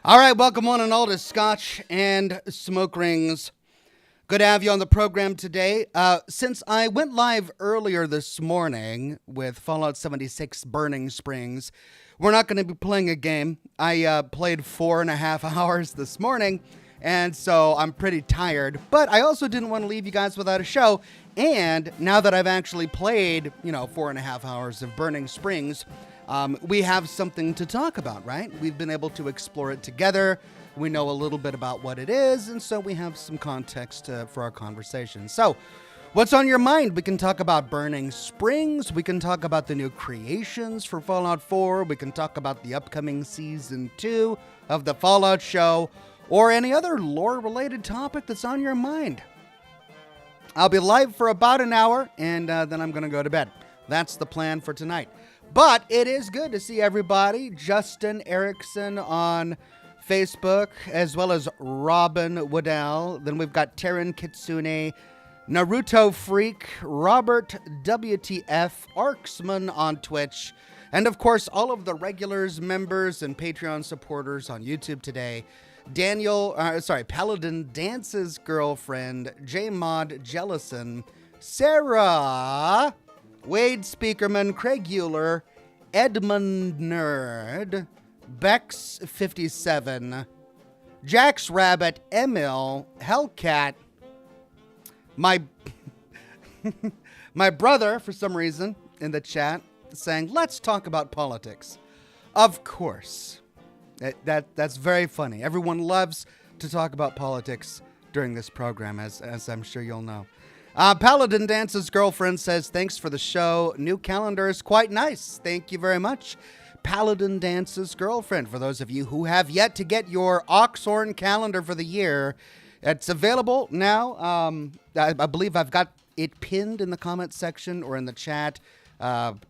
All right, welcome one and all to Scotch and Smoke Rings. Good to have you on the program today. Since I went live earlier this morning with Fallout 76 Burning Springs, we're not going to be playing a game. I played 4.5 hours this morning, and so I'm pretty tired. But I also didn't want to leave you guys without a show. And now that I've actually played, 4.5 hours of Burning Springs, we have something to talk about, right? We've been able to explore it together. We know a little bit about what it is, and so we have some context for our conversation. So, what's on your mind? We can talk about Burning Springs. We can talk about the new creations for Fallout 4. We can talk about the upcoming Season 2 of the Fallout show, or any other lore-related topic that's on your mind. I'll be live for about an hour, and then I'm going to go to bed. That's the plan for tonight. But it is good to see everybody. Justin Erickson on Facebook, as well as Robin Waddell. Then we've got Taryn Kitsune, Naruto Freak, Robert WTF, Arksman on Twitch, and of course all of the regulars, members, and Patreon supporters on YouTube today. Paladin Dance's girlfriend, J-Mod Jellison, Sarah, Wade Speakerman, Craig Euler, Edmund Nerd, Bex57, Jax Rabbit, Emil, Hellcat, my brother, for some reason, in the chat, saying, let's talk about politics. Of course. That's very funny. Everyone loves to talk about politics during this program, as I'm sure you'll know. Paladin Dance's girlfriend says, thanks for the show. New calendar is quite nice. Thank you very much. Paladin Dance's girlfriend. For those of you who have yet to get your Oxhorn calendar for the year, it's available now. I believe I've got it pinned in the comment section or in the chat.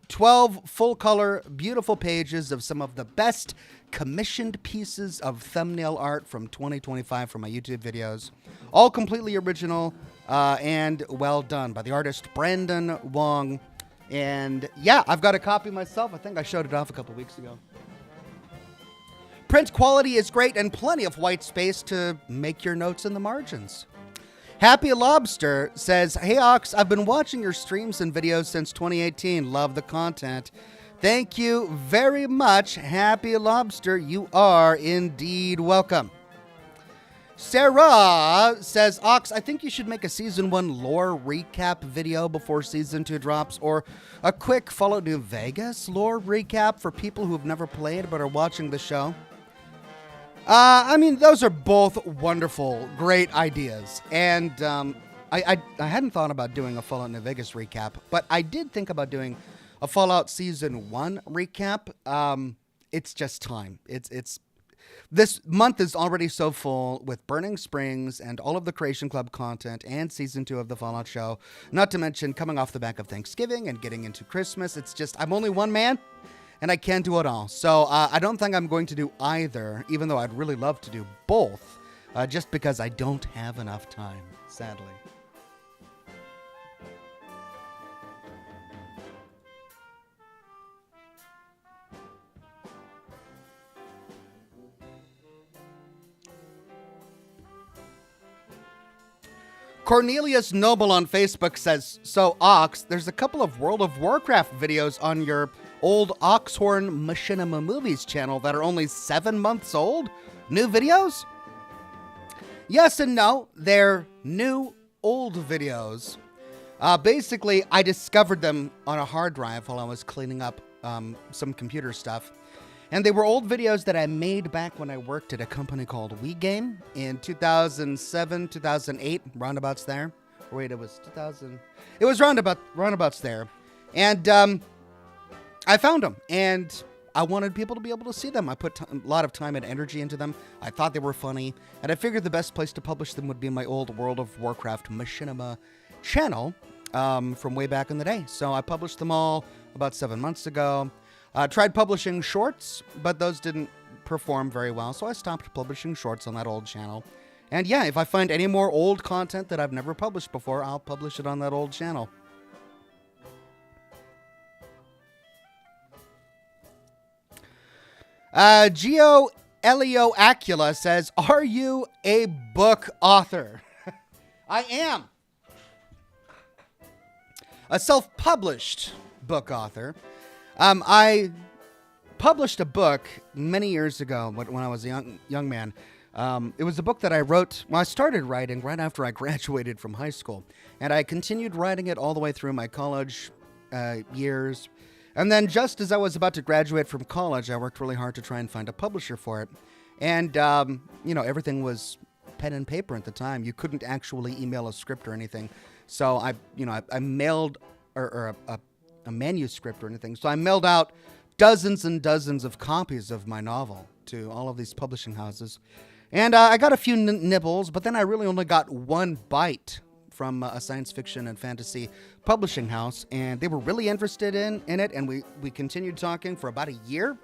12 full-color, beautiful pages of some of the best commissioned pieces of thumbnail art from 2025 from my YouTube videos. All completely original and well done by the artist Brandon Wong. And yeah, I've got a copy myself. I think I showed it off a couple weeks ago. Print quality is great and plenty of white space to make your notes in the margins. Happy Lobster says, hey Ox, I've been watching your streams and videos since 2018. Love the content. Thank you very much, Happy Lobster. You are indeed welcome. Sarah says, Ox, I think you should make a Season 1 lore recap video before Season 2 drops, or a quick Fallout New Vegas lore recap for people who have never played but are watching the show. Those are both wonderful, great ideas. And I hadn't thought about doing a Fallout New Vegas recap, but I did think about doing a Fallout Season 1 recap. It's just time. It's this month is already so full with Burning Springs and all of the Creation Club content and Season 2 of the Fallout show. Not to mention coming off the back of Thanksgiving and getting into Christmas. It's just, I'm only one man. And I can't do it all. So I don't think I'm going to do either, even though I'd really love to do both, just because I don't have enough time, sadly. Cornelius Noble on Facebook says, so Ox, there's a couple of World of Warcraft videos on your old Oxhorn Machinima Movies channel that are only 7 months old? New videos? Yes and no. They're new, old videos. Basically, I discovered them on a hard drive while I was cleaning up some computer stuff. And they were old videos that I made back when I worked at a company called WeGame in 2007, 2008, roundabouts there. Or wait, it was 2000. It was roundabouts there. And I found them, and I wanted people to be able to see them. I put a lot of time and energy into them. I thought they were funny, and I figured the best place to publish them would be my old World of Warcraft Machinima channel from way back in the day. So I published them all about 7 months ago. Tried publishing shorts, but those didn't perform very well, so I stopped publishing shorts on that old channel. And yeah, if I find any more old content that I've never published before, I'll publish it on that old channel. Geo Elio Acula says, are you a book author? I am. A self-published book author. I published a book many years ago when I was a young man. It was a book that I wrote, I started writing right after I graduated from high school. And I continued writing it all the way through my college years. And then just as I was about to graduate from college, I worked really hard to try and find a publisher for it. And, everything was pen and paper at the time. You couldn't actually email a script or anything. So I mailed a manuscript or anything. So I mailed out dozens and dozens of copies of my novel to all of these publishing houses. And I got a few nibbles, but then I really only got one bite from a science fiction and fantasy publishing house. And they were really interested in it. And we continued talking for about a year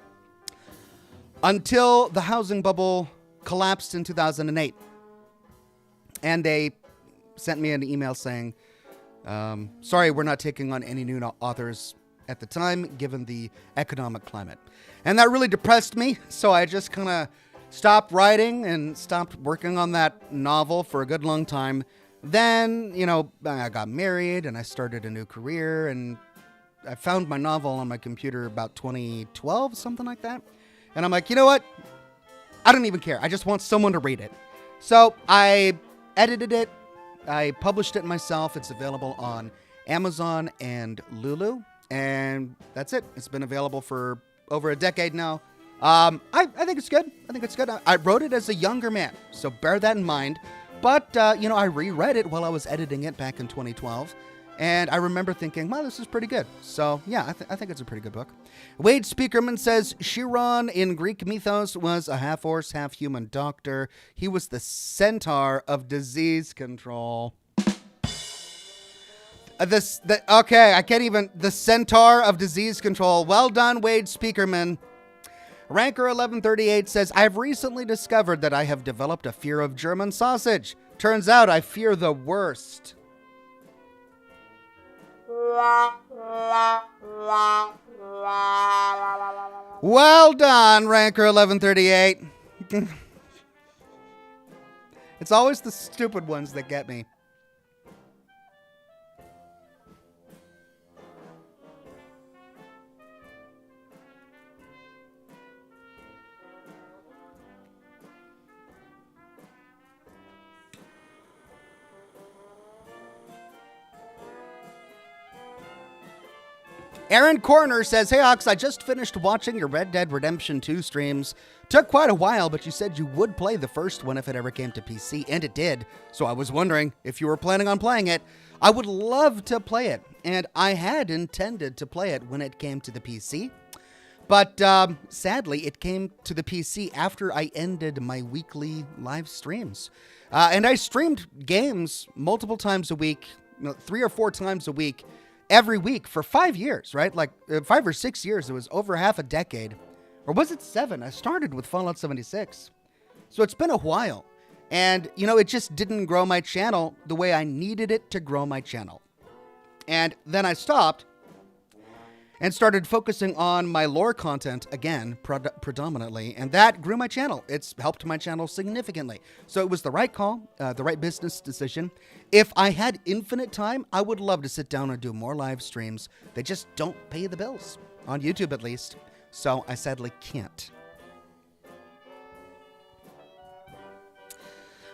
until the housing bubble collapsed in 2008. And they sent me an email saying, sorry, we're not taking on any new authors at the time, given the economic climate. And that really depressed me, so I just kind of stopped writing and stopped working on that novel for a good long time. Then, I got married and I started a new career, and I found my novel on my computer about 2012, something like that. And I'm like, you know what? I don't even care. I just want someone to read it. So I edited it. I published it myself. It's available on Amazon and Lulu. And that's it. It's been available for over a decade now. I think it's good. I wrote it as a younger man, so bear that in mind. But, I reread it while I was editing it back in 2012. And I remember thinking, wow, this is pretty good. So, yeah, I think it's a pretty good book. Wade Speakerman says, Chiron in Greek mythos was a half-horse, half-human doctor. He was the centaur of disease control. The centaur of disease control. Well done, Wade Speakerman. Ranker 1138 says, I've recently discovered that I have developed a fear of German sausage. Turns out I fear the worst. Well done, Ranker 1138. It's always the stupid ones that get me. Aaron Corner says, hey, Ox, I just finished watching your Red Dead Redemption 2 streams. Took quite a while, but you said you would play the first one if it ever came to PC, and it did. So I was wondering if you were planning on playing it. I would love to play it, and I had intended to play it when it came to the PC. But sadly, it came to the PC after I ended my weekly live streams. And I streamed games multiple times a week, 3 or 4 times a week, every week for 5 years, right? Like 5 or 6 years. It was over half a decade. Or was it 7? I started with Fallout 76. So it's been a while. And, it just didn't grow my channel the way I needed it to grow my channel. And then I stopped and started focusing on my lore content again, predominantly. And that grew my channel. It's helped my channel significantly. So it was the right call, the right business decision. If I had infinite time, I would love to sit down and do more live streams. They just don't pay the bills, on YouTube at least. So I sadly can't.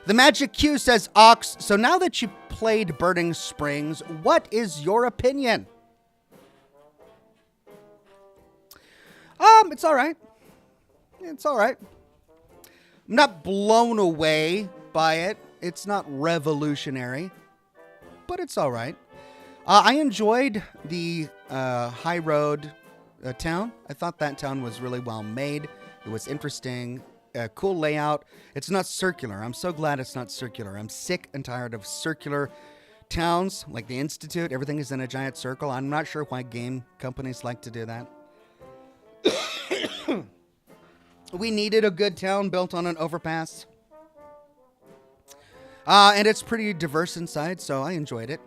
The Magic Q says, Ox, so now that you played Burning Springs, what is your opinion? It's all right. It's all right. I'm not blown away by it. It's not revolutionary, but it's all right. I enjoyed the High Road town. I thought that town was really well made. It was interesting. Cool layout. It's not circular. I'm so glad it's not circular. I'm sick and tired of circular towns like the Institute. Everything is in a giant circle. I'm not sure why game companies like to do that. We needed a good town built on an overpass. And it's pretty diverse inside, so I enjoyed it.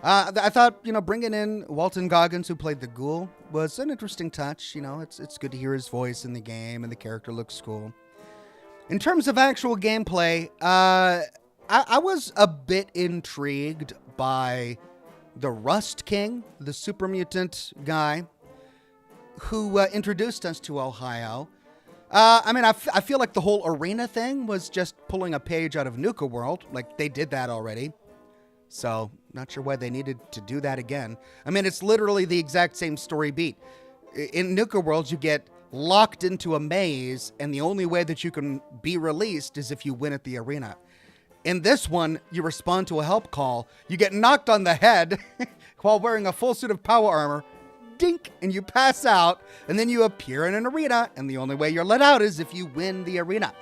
I thought, bringing in Walton Goggins, who played the Ghoul, was an interesting touch. It's good to hear his voice in the game, and the character looks cool. In terms of actual gameplay, I was a bit intrigued by the Rust King, the super mutant guy, who introduced us to Ohio. I feel like the whole arena thing was just pulling a page out of Nuka World. Like, they did that already. So, not sure why they needed to do that again. I mean, it's literally the exact same story beat. In Nuka World, you get locked into a maze, and the only way that you can be released is if you win at the arena. In this one, you respond to a help call, you get knocked on the head while wearing a full suit of power armor, dink, and you pass out, and then you appear in an arena, and the only way you're let out is if you win the arena.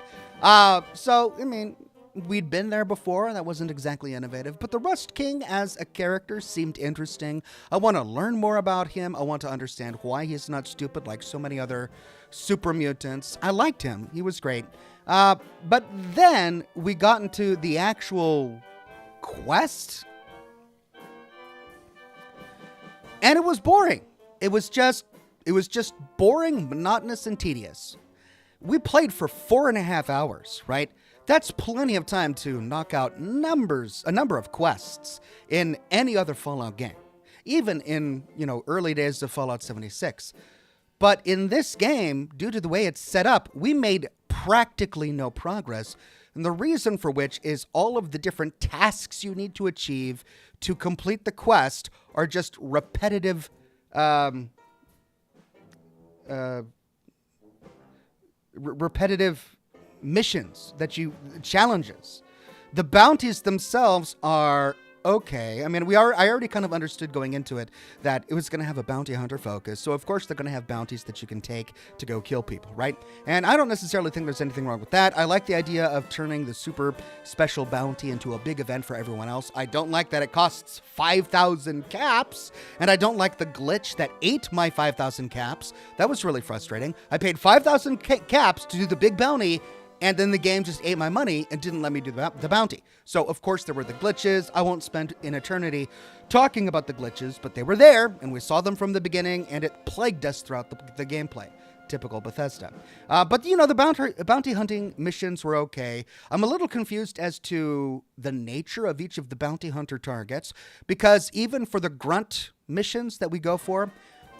We'd been there before, that wasn't exactly innovative, but the Rust King as a character seemed interesting. I want to learn more about him. I want to understand why he's not stupid like so many other super mutants. I liked him. He was great. But then we got into the actual quest, and it was boring. It was just boring, monotonous, and tedious. We played for 4.5 hours, right? That's plenty of time to knock out a number of quests in any other Fallout game, even in, early days of Fallout 76. But in this game, due to the way it's set up, we made practically no progress, and the reason for which is all of the different tasks you need to achieve to complete the quest are just repetitive missions challenges. The bounties themselves are okay. I mean, I already kind of understood going into it that it was going to have a bounty hunter focus. So of course they're going to have bounties that you can take to go kill people, right? And I don't necessarily think there's anything wrong with that. I like the idea of turning the super special bounty into a big event for everyone else. I don't like that it costs 5,000 caps, and I don't like the glitch that ate my 5,000 caps. That was really frustrating. I paid 5,000 caps to do the big bounty, and then the game just ate my money and didn't let me do the bounty. So, of course, there were the glitches. I won't spend an eternity talking about the glitches, but they were there, and we saw them from the beginning, and it plagued us throughout the gameplay. Typical Bethesda. But the bounty hunting missions were okay. I'm a little confused as to the nature of each of the bounty hunter targets, because even for the grunt missions that we go for,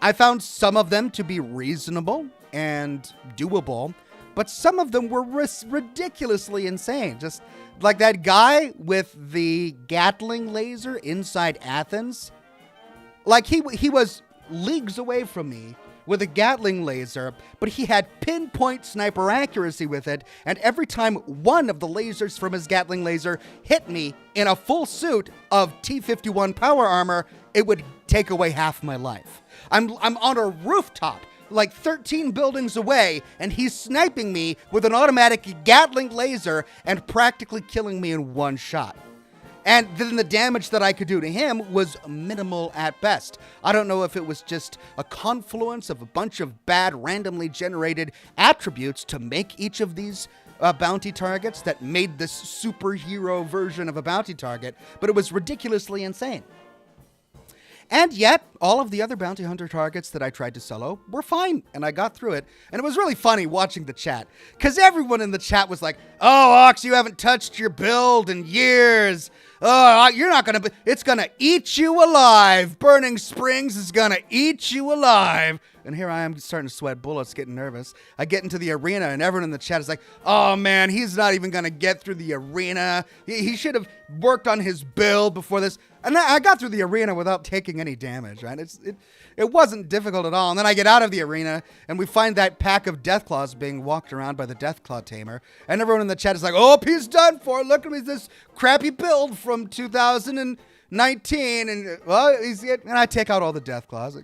I found some of them to be reasonable and doable, but some of them were ridiculously insane. Just like that guy with the Gatling laser inside Athens. Like he was leagues away from me with a Gatling laser, but he had pinpoint sniper accuracy with it, and every time one of the lasers from his Gatling laser hit me in a full suit of T-51 power armor, it would take away half my life. I'm on a rooftop like 13 buildings away, and he's sniping me with an automatic Gatling laser and practically killing me in one shot. And then the damage that I could do to him was minimal at best. I don't know if it was just a confluence of a bunch of bad randomly generated attributes to make each of these bounty targets that made this superhero version of a bounty target, but it was ridiculously insane. And yet, all of the other bounty hunter targets that I tried to solo were fine, and I got through it. And it was really funny watching the chat, because everyone in the chat was like, "Oh, Ox, you haven't touched your build in years. Oh, you're not gonna, it's gonna eat you alive. Burning Springs is gonna eat you alive." And here I am starting to sweat bullets, getting nervous. I get into the arena, and everyone in the chat is like, "Oh man, he's not even gonna get through the arena. He should have worked on his build before this." And I got through the arena without taking any damage, right? It wasn't difficult at all. And then I get out of the arena, and we find that pack of Deathclaws being walked around by the Deathclaw tamer. And everyone in the chat is like, "Oh, he's done for. Look at me, this crappy build from 2019. And well, and I take out all the Deathclaws.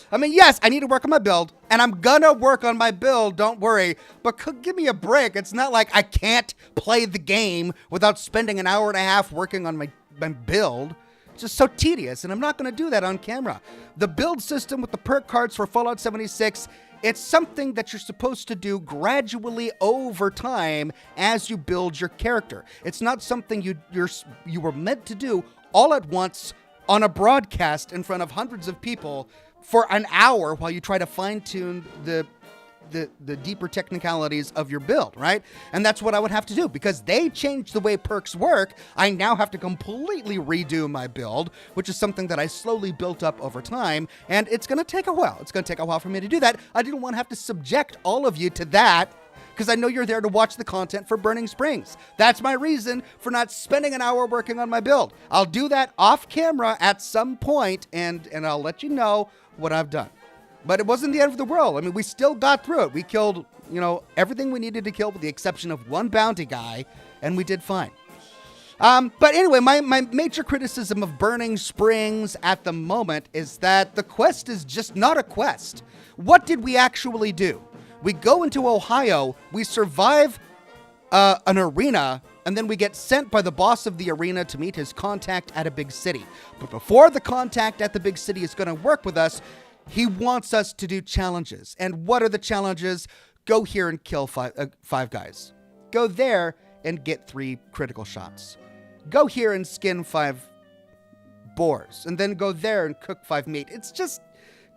I mean, yes, I need to work on my build, and I'm gonna work on my build, don't worry, but give me a break. It's not like I can't play the game without spending an hour and a half working on my build. It's just so tedious, and I'm not gonna do that on camera. The build system with the perk cards for Fallout 76, it's something that you're supposed to do gradually over time as you build your character. It's not something you were meant to do all at once on a broadcast in front of hundreds of people for an hour while you try to fine-tune the the deeper technicalities of your build, right? And that's what I would have to do because they changed the way perks work. I now have to completely redo my build, which is something that I slowly built up over time, and it's going to take a while. It's going to take a while for me to do that. I didn't want to have to subject all of you to that because I know you're there to watch the content for Burning Springs. That's my reason for not spending an hour working on my build. I'll do that off camera at some point, and I'll let you know what I've done. But it wasn't the end of the world. I mean, we still got through it. We killed, everything we needed to kill with the exception of one bounty guy, and we did fine. But anyway, my major criticism of Burning Springs at the moment is that the quest is just not a quest. What did we actually do? We go into Ohio, we survive an arena, and then we get sent by the boss of the arena to meet his contact at a big city. But before the contact at the big city is going to work with us, he wants us to do challenges. And what are the challenges? Go here and kill five guys. Go there and get 3 critical shots. Go here and skin 5 boars. And then go there and cook 5 meat. It's just,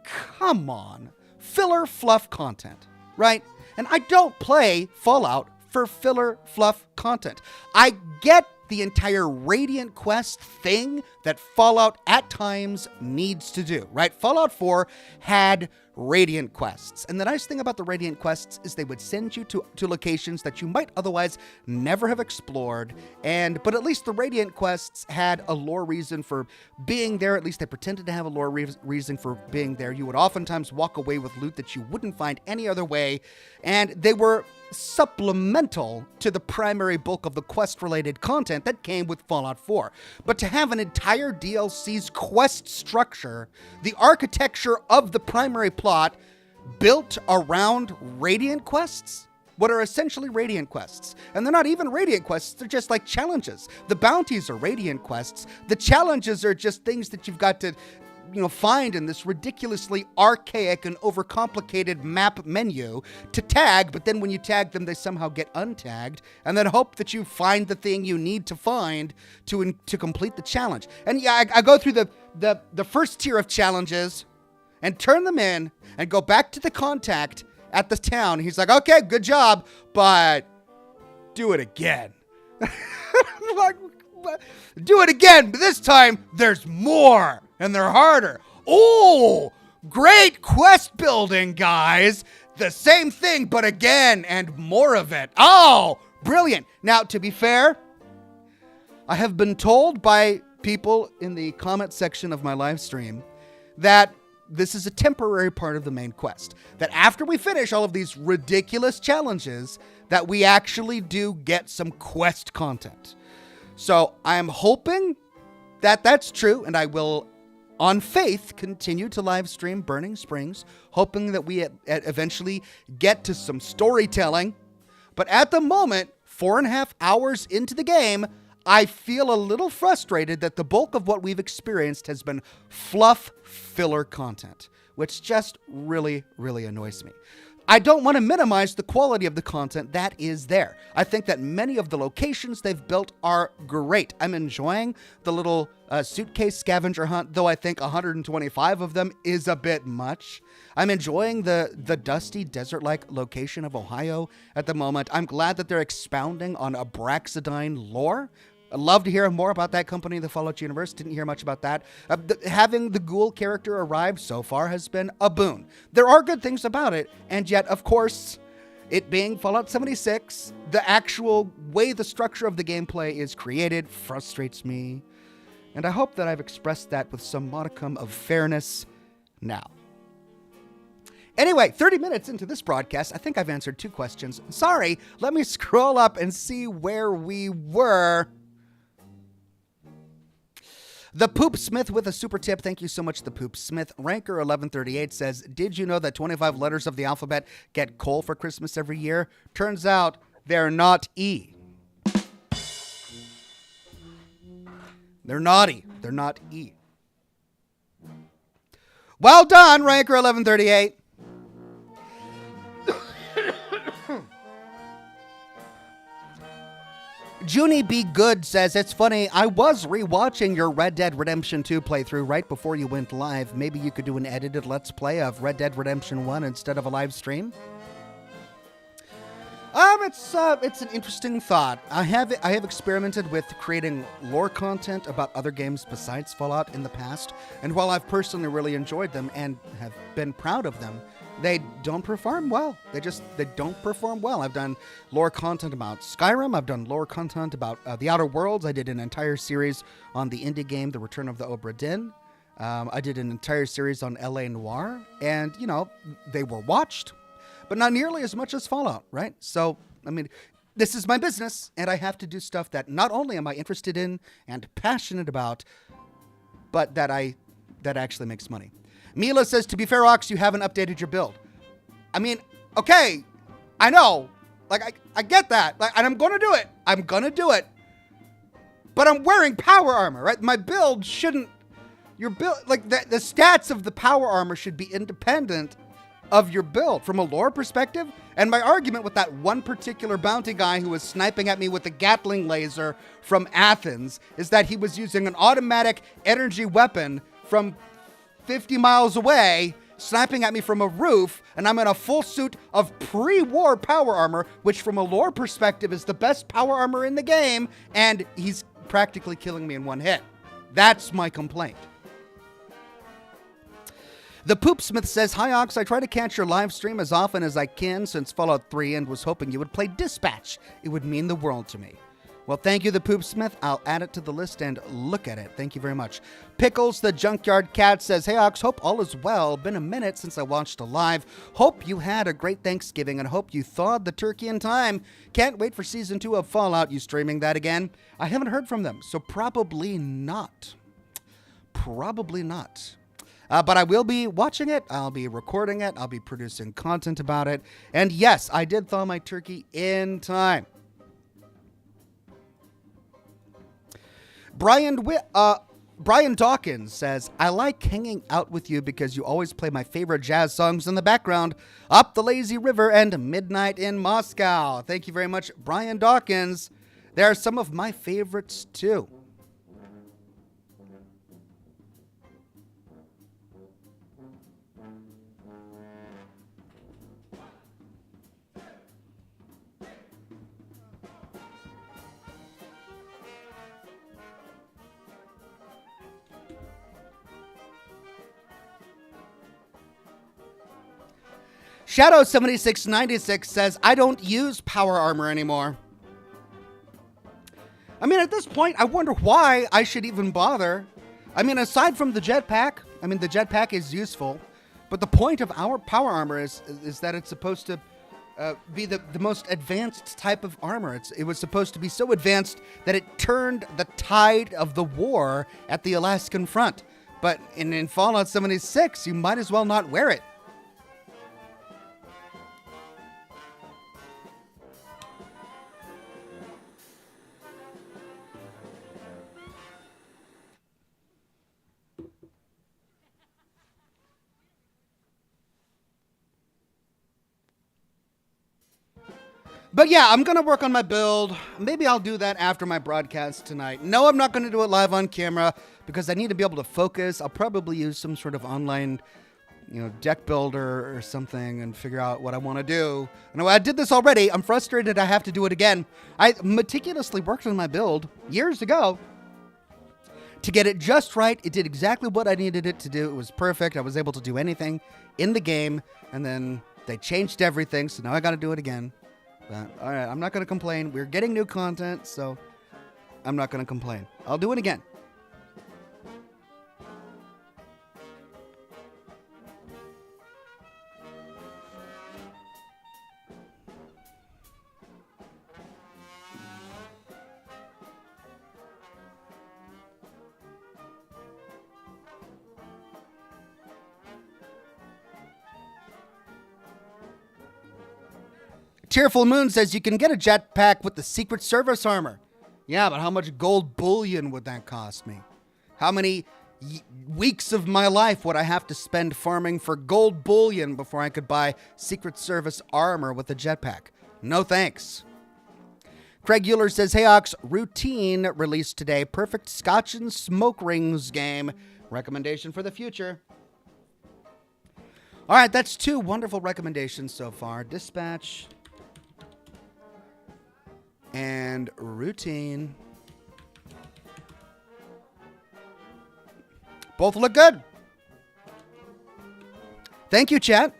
come on. Filler fluff content, right? And I don't play Fallout for filler fluff content. I get the entire Radiant Quest thing that Fallout at times needs to do, right? Fallout 4 had Radiant Quests. And the nice thing about the Radiant Quests is they would send you to locations that you might otherwise never have explored. But at least the Radiant Quests had a lore reason for being there. At least they pretended to have a lore reason for being there. You would oftentimes walk away with loot that you wouldn't find any other way. And they were supplemental to the primary bulk of the quest-related content that came with Fallout 4. But to have an entire DLC's quest structure, the architecture of the primary plot built around Radiant quests, what are essentially Radiant quests. And they're not even Radiant quests, they're just like challenges. The bounties are Radiant quests. The challenges are just things that you've got to find in this ridiculously archaic and overcomplicated map menu to tag, but then when you tag them, they somehow get untagged, and then hope that you find the thing you need to find to complete the challenge. And yeah, I go through the first tier of challenges and turn them in and go back to the contact at the town. He's like, okay, good job, but do it again. Like, do it again, but this time there's more. And they're harder. Oh, great quest building, guys. The same thing, but again, and more of it. Oh, brilliant. Now, to be fair, I have been told by people in the comment section of my live stream that this is a temporary part of the main quest. That after we finish all of these ridiculous challenges, that we actually do get some quest content. So I'm hoping that that's true, and I will, on faith, continue to live stream Burning Springs, hoping that we eventually get to some storytelling. But at the moment, 4.5 hours into the game, I feel a little frustrated that the bulk of what we've experienced has been fluff filler content, which just really, really annoys me. I don't want to minimize the quality of the content that is there. I think that many of the locations they've built are great. I'm enjoying the little suitcase scavenger hunt, though I think 125 of them is a bit much. I'm enjoying the dusty desert-like location of Ohio at the moment. I'm glad that they're expounding on Abraxadine lore. I'd love to hear more about that company, the Fallout universe. Didn't hear much about that. Having the ghoul character arrive so far has been a boon. There are good things about it, and yet, of course, it being Fallout 76, the actual way the structure of the gameplay is created frustrates me. And I hope that I've expressed that with some modicum of fairness now. Anyway, 30 minutes into this broadcast, I think I've answered 2 questions. Sorry, let me scroll up and see where we were. The Poop Smith with a super tip. Thank you so much, The Poop Smith. Ranker 1138 says, did you know that 25 letters of the alphabet get coal for Christmas every year? Turns out they're not E. They're naughty. They're not E. Well done, Ranker 1138. Junie B. Good says, it's funny, I was rewatching your Red Dead Redemption 2 playthrough right before you went live. Maybe you could do an edited Let's Play of Red Dead Redemption 1 instead of a live stream? It's an interesting thought. I have experimented with creating lore content about other games besides Fallout in the past, and while I've personally really enjoyed them and have been proud of them, they don't perform well. They don't perform well. I've done lore content about Skyrim. I've done lore content about The Outer Worlds. I did an entire series on the indie game The Return of the Obra Dinn. I did an entire series on L.A. Noire, and they were watched, but not nearly as much as Fallout, right? So, I mean, this is my business, and I have to do stuff that not only am I interested in and passionate about, but that actually makes money. Mila says, to be fair, Ox, you haven't updated your build. I mean, okay, I know. Like, I get that. And I'm going to do it. I'm going to do it. But I'm wearing power armor, right? My build shouldn't... Your build... Like, the stats of the power armor should be independent of your build from a lore perspective. And my argument with that one particular bounty guy who was sniping at me with a Gatling laser from Athens is that he was using an automatic energy weapon from 50 miles away, sniping at me from a roof, and I'm in a full suit of pre-war power armor, which from a lore perspective is the best power armor in the game, and he's practically killing me in one hit. That's my complaint. The Poopsmith says, hi Ox, I try to catch your live stream as often as I can since Fallout 3 and was hoping you would play Dispatch. It would mean the world to me. Well, thank you, the Poopsmith. I'll add it to the list and look at it. Thank you very much. Pickles, the Junkyard Cat, says, hey, Ox, hope all is well. Been a minute since I watched a live. Hope you had a great Thanksgiving and hope you thawed the turkey in time. Can't wait for Season 2 of Fallout. You streaming that again? I haven't heard from them, so probably not. Probably not. But I will be watching it. I'll be recording it. I'll be producing content about it. And yes, I did thaw my turkey in time. Brian Dawkins says, I like hanging out with you because you always play my favorite jazz songs in the background, Up the Lazy River and Midnight in Moscow. Thank you very much, Brian Dawkins. They are some of my favorites, too. Shadow7696 says, I don't use power armor anymore. I mean, at this point, I wonder why I should even bother. I mean, aside from the jetpack, the jetpack is useful, but the point of our power armor is that it's supposed to be the most advanced type of armor. It was supposed to be so advanced that it turned the tide of the war at the Alaskan front. But in Fallout 76, you might as well not wear it. But yeah, I'm going to work on my build. Maybe I'll do that after my broadcast tonight. No, I'm not going to do it live on camera because I need to be able to focus. I'll probably use some sort of online, deck builder or something and figure out what I want to do. I did this already. I'm frustrated I have to do it again. I meticulously worked on my build years ago to get it just right. It did exactly what I needed it to do. It was perfect. I was able to do anything in the game, and then they changed everything, so now I got to do it again. But, all right, I'm not going to complain. We're getting new content, so I'm not going to complain. I'll do it again. Tearful Moon says you can get a jetpack with the Secret Service armor. Yeah, but how much gold bullion would that cost me? How many weeks of my life would I have to spend farming for gold bullion before I could buy Secret Service armor with a jetpack? No thanks. Craig Euler says, hey Ox, Routine released today. Perfect Scotch and Smoke Rings game. Recommendation for the future. All right, that's two wonderful recommendations so far. Dispatch and routine. Both look good. Thank you, chat.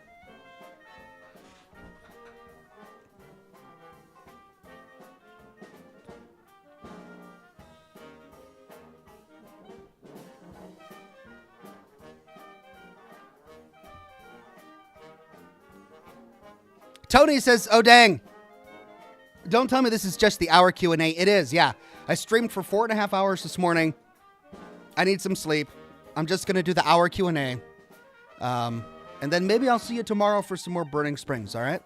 Tony says, oh, dang. Don't tell me this is just the hour Q&A. It is, yeah. I streamed for 4.5 hours this morning. I need some sleep. I'm just going to do the hour Q&A. And then maybe I'll see you tomorrow for some more Burning Springs, all right?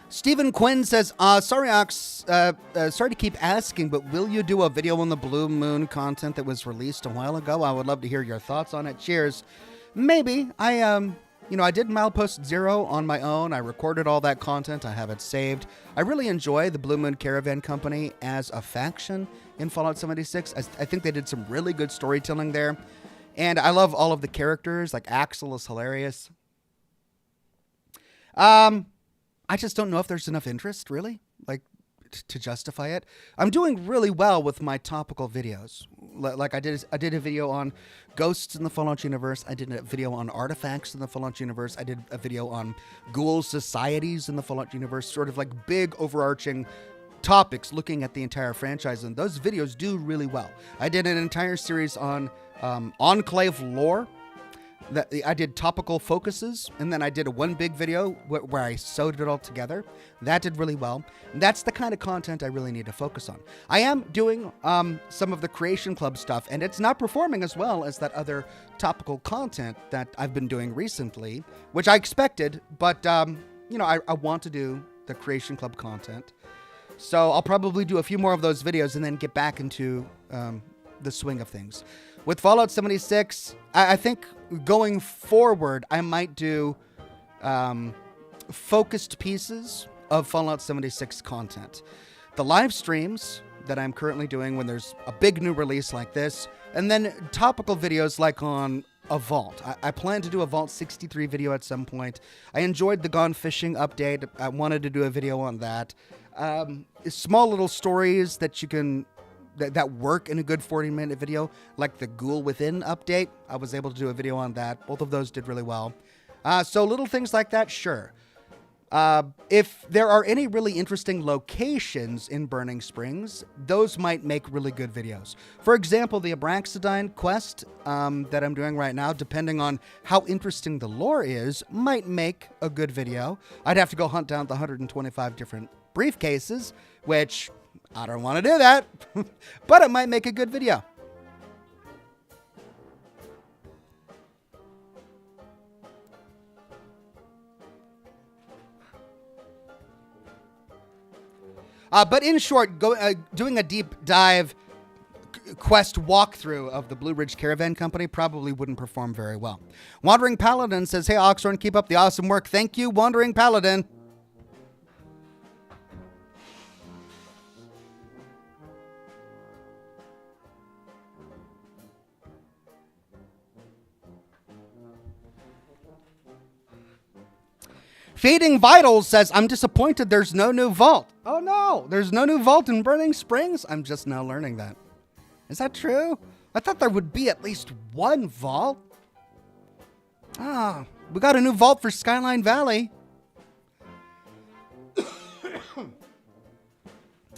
Stephen Quinn says, sorry, Ox, sorry to keep asking, but will you do a video on the Blue Moon content that was released a while ago? I would love to hear your thoughts on it. Cheers. Maybe. I did Milepost Zero on my own. I recorded all that content. I have it saved. I really enjoy the Blue Moon Caravan Company as a faction in Fallout 76. I think they did some really good storytelling there. And I love all of the characters. Like, Axel is hilarious. I just don't know if there's enough interest, really, like, to justify it. I'm doing really well with my topical videos. Like, I did a video on ghosts in the Fallout universe. I did a video on artifacts in the Fallout universe. I did a video on ghoul societies in the Fallout universe, sort of like big overarching topics looking at the entire franchise, and those videos do really well. I did an entire series on Enclave lore. I did topical focuses, and then I did one big video where I sewed it all together. That did really well. And that's the kind of content I really need to focus on. I am doing some of the Creation Club stuff, and it's not performing as well as that other topical content that I've been doing recently, which I expected, but I want to do the Creation Club content. So I'll probably do a few more of those videos and then get back into the swing of things. With Fallout 76, I think going forward, I might do focused pieces of Fallout 76 content. The live streams that I'm currently doing when there's a big new release like this, and then topical videos like on a Vault. I plan to do a Vault 63 video at some point. I enjoyed the Gone Fishing update. I wanted to do a video on that. Small little stories that you can... that work in a good 40-minute video, like the Ghoul Within update. I was able to do a video on that. Both of those did really well. So little things like that, sure. If there are any really interesting locations in Burning Springs, those might make really good videos. For example, the Abraxadine quest that I'm doing right now, depending on how interesting the lore is, might make a good video. I'd have to go hunt down the 125 different briefcases, which... I don't want to do that, but it might make a good video. But in short, doing a deep dive quest walkthrough of the Blue Ridge Caravan Company probably wouldn't perform very well. Wandering Paladin says, hey, Oxhorn, keep up the awesome work. Thank you, Wandering Paladin. Fading Vitals says, I'm disappointed there's no new vault. Oh no, there's no new vault in Burning Springs? I'm just now learning that. Is that true? I thought there would be at least one vault. We got a new vault for Skyline Valley.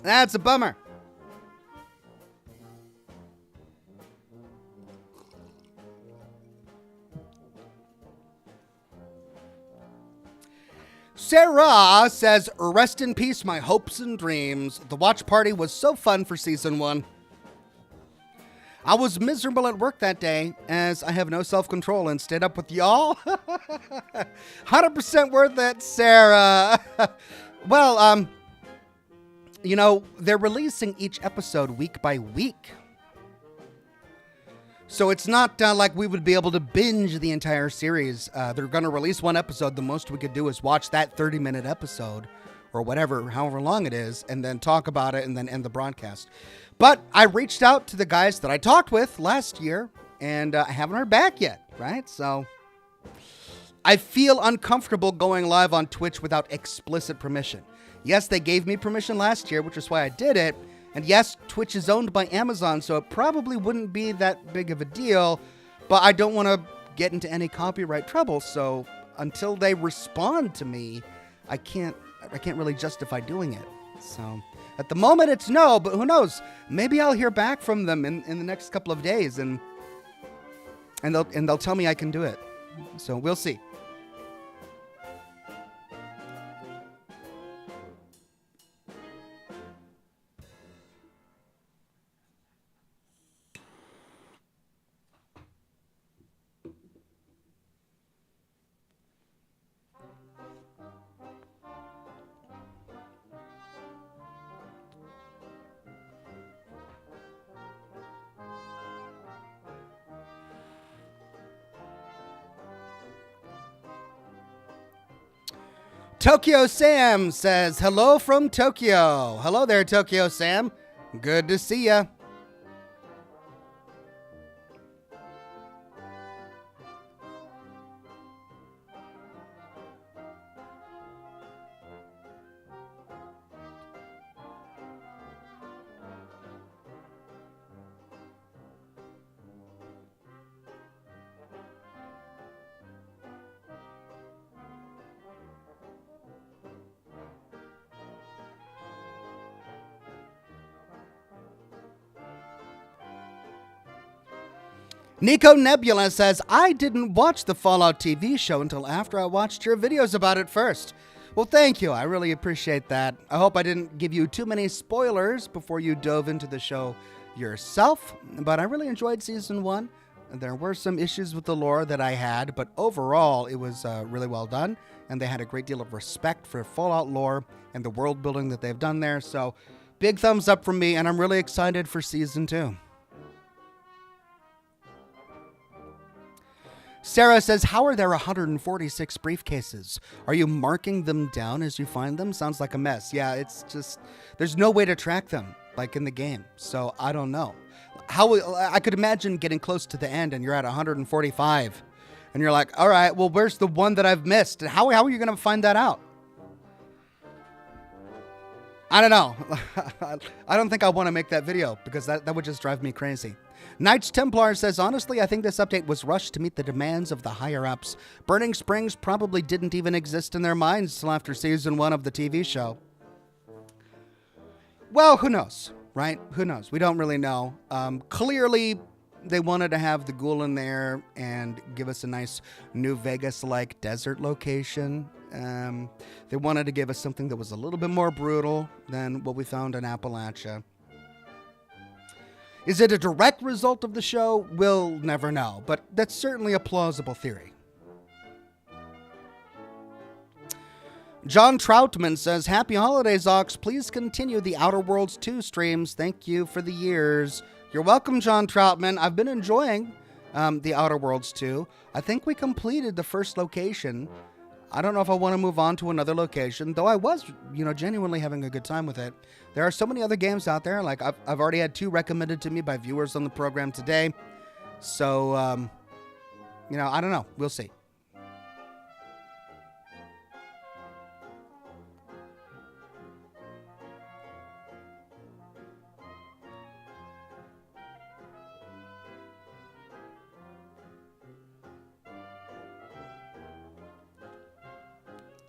That's a bummer. Sarah says, rest in peace, my hopes and dreams. The watch party was so fun for season 1. I was miserable at work that day as I have no self-control and stayed up with y'all. 100% worth it, Sarah. Well, they're releasing each episode week by week. So it's not like we would be able to binge the entire series. They're going to release one episode. The most we could do is watch that 30-minute episode or whatever, however long it is, and then talk about it and then end the broadcast. But I reached out to the guys that I talked with last year, and I haven't heard back yet, right? So I feel uncomfortable going live on Twitch without explicit permission. Yes, they gave me permission last year, which is why I did it. And yes, Twitch is owned by Amazon, so it probably wouldn't be that big of a deal, but I don't want to get into any copyright trouble. So until they respond to me, I can't really justify doing it. So at the moment it's no, but who knows? Maybe I'll hear back from them in the next couple of days and they'll tell me I can do it. So we'll see. Tokyo Sam says, hello from Tokyo. Hello there, Tokyo Sam. Good to see ya. Nico Nebula says, I didn't watch the Fallout TV show until after I watched your videos about it first. Well, thank you. I really appreciate that. I hope I didn't give you too many spoilers before you dove into the show yourself, but I really enjoyed season 1. There were some issues with the lore that I had, but overall it was really well done, and they had a great deal of respect for Fallout lore and the world building that they've done there. So big thumbs up from me, and I'm really excited for season 2. Sarah says, how are there 146 briefcases? Are you marking them down as you find them? Sounds like a mess. Yeah, it's just, there's no way to track them, like in the game. So I don't know. I could imagine getting close to the end and you're at 145. And you're like, all right, well, where's the one that I've missed? And how are you going to find that out? I don't know. I don't think I want to make that video because that would just drive me crazy. Knights Templar says, honestly, I think this update was rushed to meet the demands of the higher-ups. Burning Springs probably didn't even exist in their minds till after season 1 of the TV show. Well, who knows, right? Who knows? We don't really know. Clearly, they wanted to have the ghoul in there and give us a nice New Vegas-like desert location. They wanted to give us something that was a little bit more brutal than what we found in Appalachia. Is it a direct result of the show? We'll never know, but that's certainly a plausible theory. John Troutman says, happy holidays, Ox. Please continue the Outer Worlds 2 streams. Thank you for the years. You're welcome, John Troutman. I've been enjoying the Outer Worlds 2. I think we completed the first location. I don't know if I want to move on to another location, though I was, genuinely having a good time with it. There are so many other games out there. Like I've already had 2 recommended to me by viewers on the program today. So, I don't know. We'll see.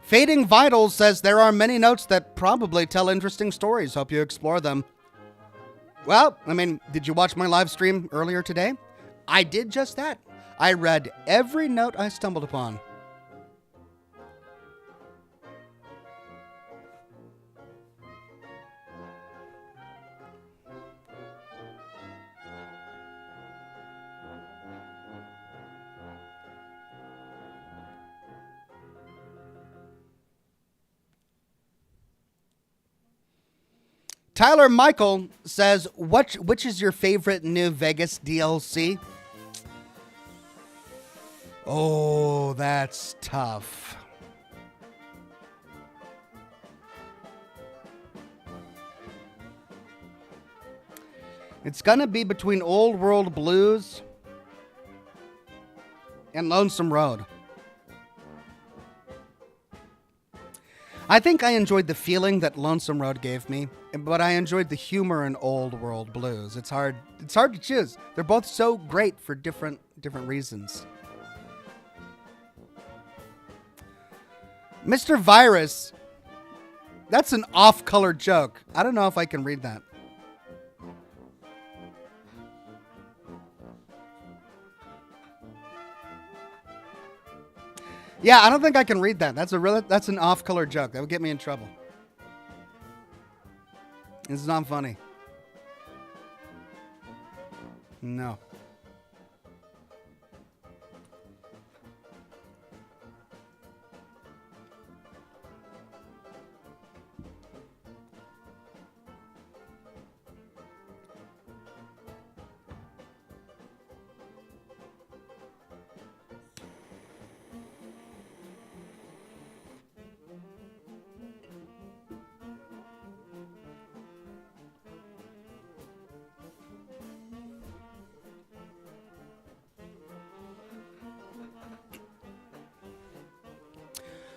Fading Vitals says, there are many notes that probably tell interesting stories. Hope you explore them. Well, did you watch my live stream earlier today? I did just that. I read every note I stumbled upon. Tyler Michael says, which is your favorite New Vegas DLC? Oh, that's tough. It's gonna be between Old World Blues and Lonesome Road. I think I enjoyed the feeling that Lonesome Road gave me, but I enjoyed the humor in Old World Blues. It's hard to choose. They're both so great for different reasons. Mr. Virus, that's an off-color joke. I don't know if I can read that. Yeah, I don't think I can read that. That's an off-color joke. That would get me in trouble. It's not funny. No.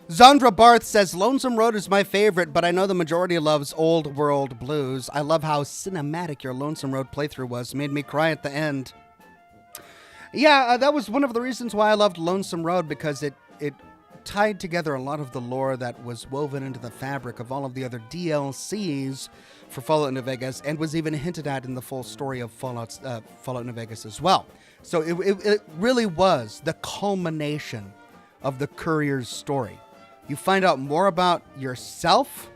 Zandra Barth says, Lonesome Road is my favorite, but I know the majority loves Old World Blues. I love how cinematic your Lonesome Road playthrough was. Made me cry at the end. Yeah, that was one of the reasons why I loved Lonesome Road, because it tied together a lot of the lore that was woven into the fabric of all of the other DLCs for Fallout New Vegas, and was even hinted at in the full story of Fallout New Vegas as well. So it really was the culmination of the courier's story. You find out more about yourself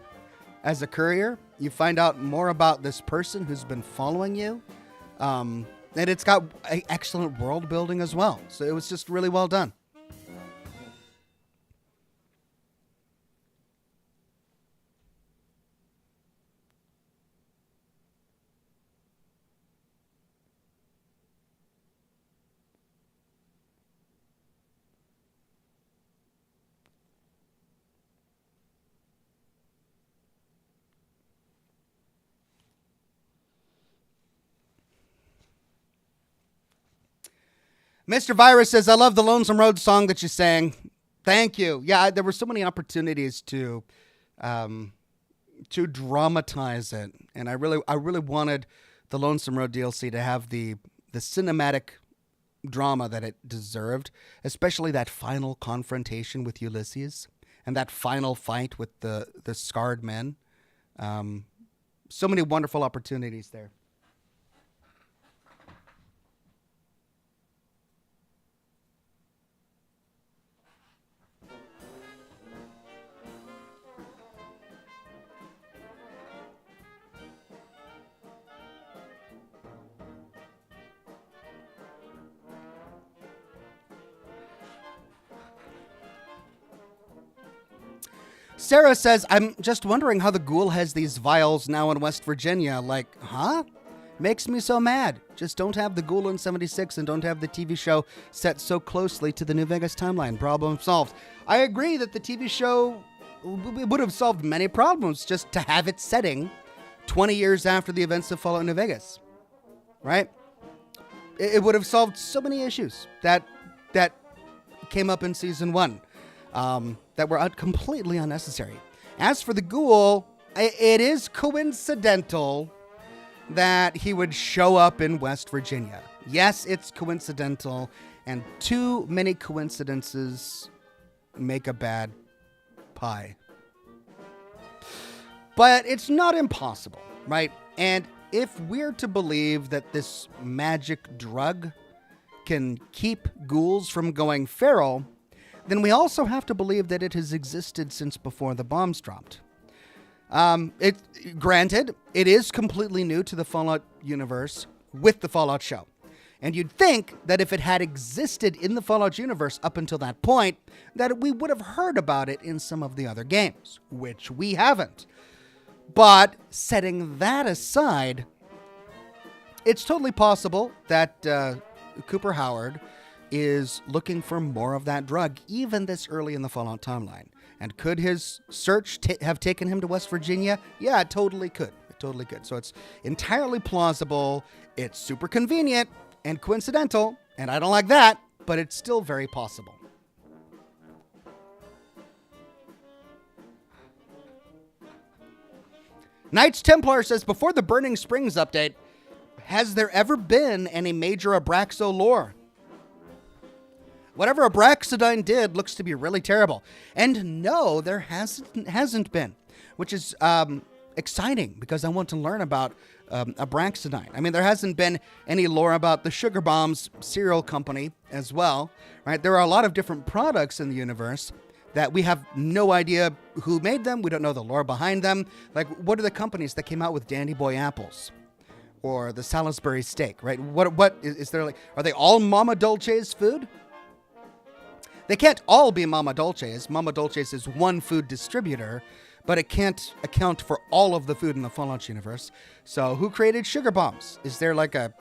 as a courier. You find out more about this person who's been following you. And it's got excellent world building as well. So it was just really well done. Mr. Virus says, I love the Lonesome Road song that you sang. Thank you. Yeah, there were so many opportunities to dramatize it. And I really wanted the Lonesome Road DLC to have the cinematic drama that it deserved, especially that final confrontation with Ulysses and that final fight with the scarred men. So many wonderful opportunities there. Sarah says, I'm just wondering how the ghoul has these vials now in West Virginia. Like, huh? Makes me so mad. Just don't have the ghoul in 76 and don't have the TV show set so closely to the New Vegas timeline. Problem solved. I agree that the TV show would have solved many problems just to have it setting 20 years after the events of Fallout New Vegas. Right? It would have solved so many issues that came up in season 1. That were completely unnecessary. As for the ghoul, it is coincidental that he would show up in West Virginia. Yes, it's coincidental, and too many coincidences make a bad pie. But it's not impossible, right? And if we're to believe that this magic drug can keep ghouls from going feral, then we also have to believe that it has existed since before the bombs dropped. Granted, it is completely new to the Fallout universe with the Fallout show. And you'd think that if it had existed in the Fallout universe up until that point, that we would have heard about it in some of the other games, which we haven't. But setting that aside, it's totally possible that Cooper Howard is looking for more of that drug, even this early in the Fallout timeline. And could his search have taken him to West Virginia? Yeah, it totally could. It totally could. So it's entirely plausible. It's super convenient and coincidental, and I don't like that, but it's still very possible. Knights Templar says, before the Burning Springs update, has there ever been any major Abraxo lore? Whatever Abraxodine did looks to be really terrible. And no, there hasn't been, which is exciting because I want to learn about Abraxodine. I mean, there hasn't been any lore about the Sugar Bombs cereal company as well, right? There are a lot of different products in the universe that we have no idea who made them. We don't know the lore behind them. Like, what are the companies that came out with Dandy Boy apples or the Salisbury steak, right? What is there, like, are they all Mama Dolce's food? They can't all be Mama Dolce's. Mama Dolce's is one food distributor, but it can't account for all of the food in the Fallout universe. So who created Sugar Bombs? Is there like a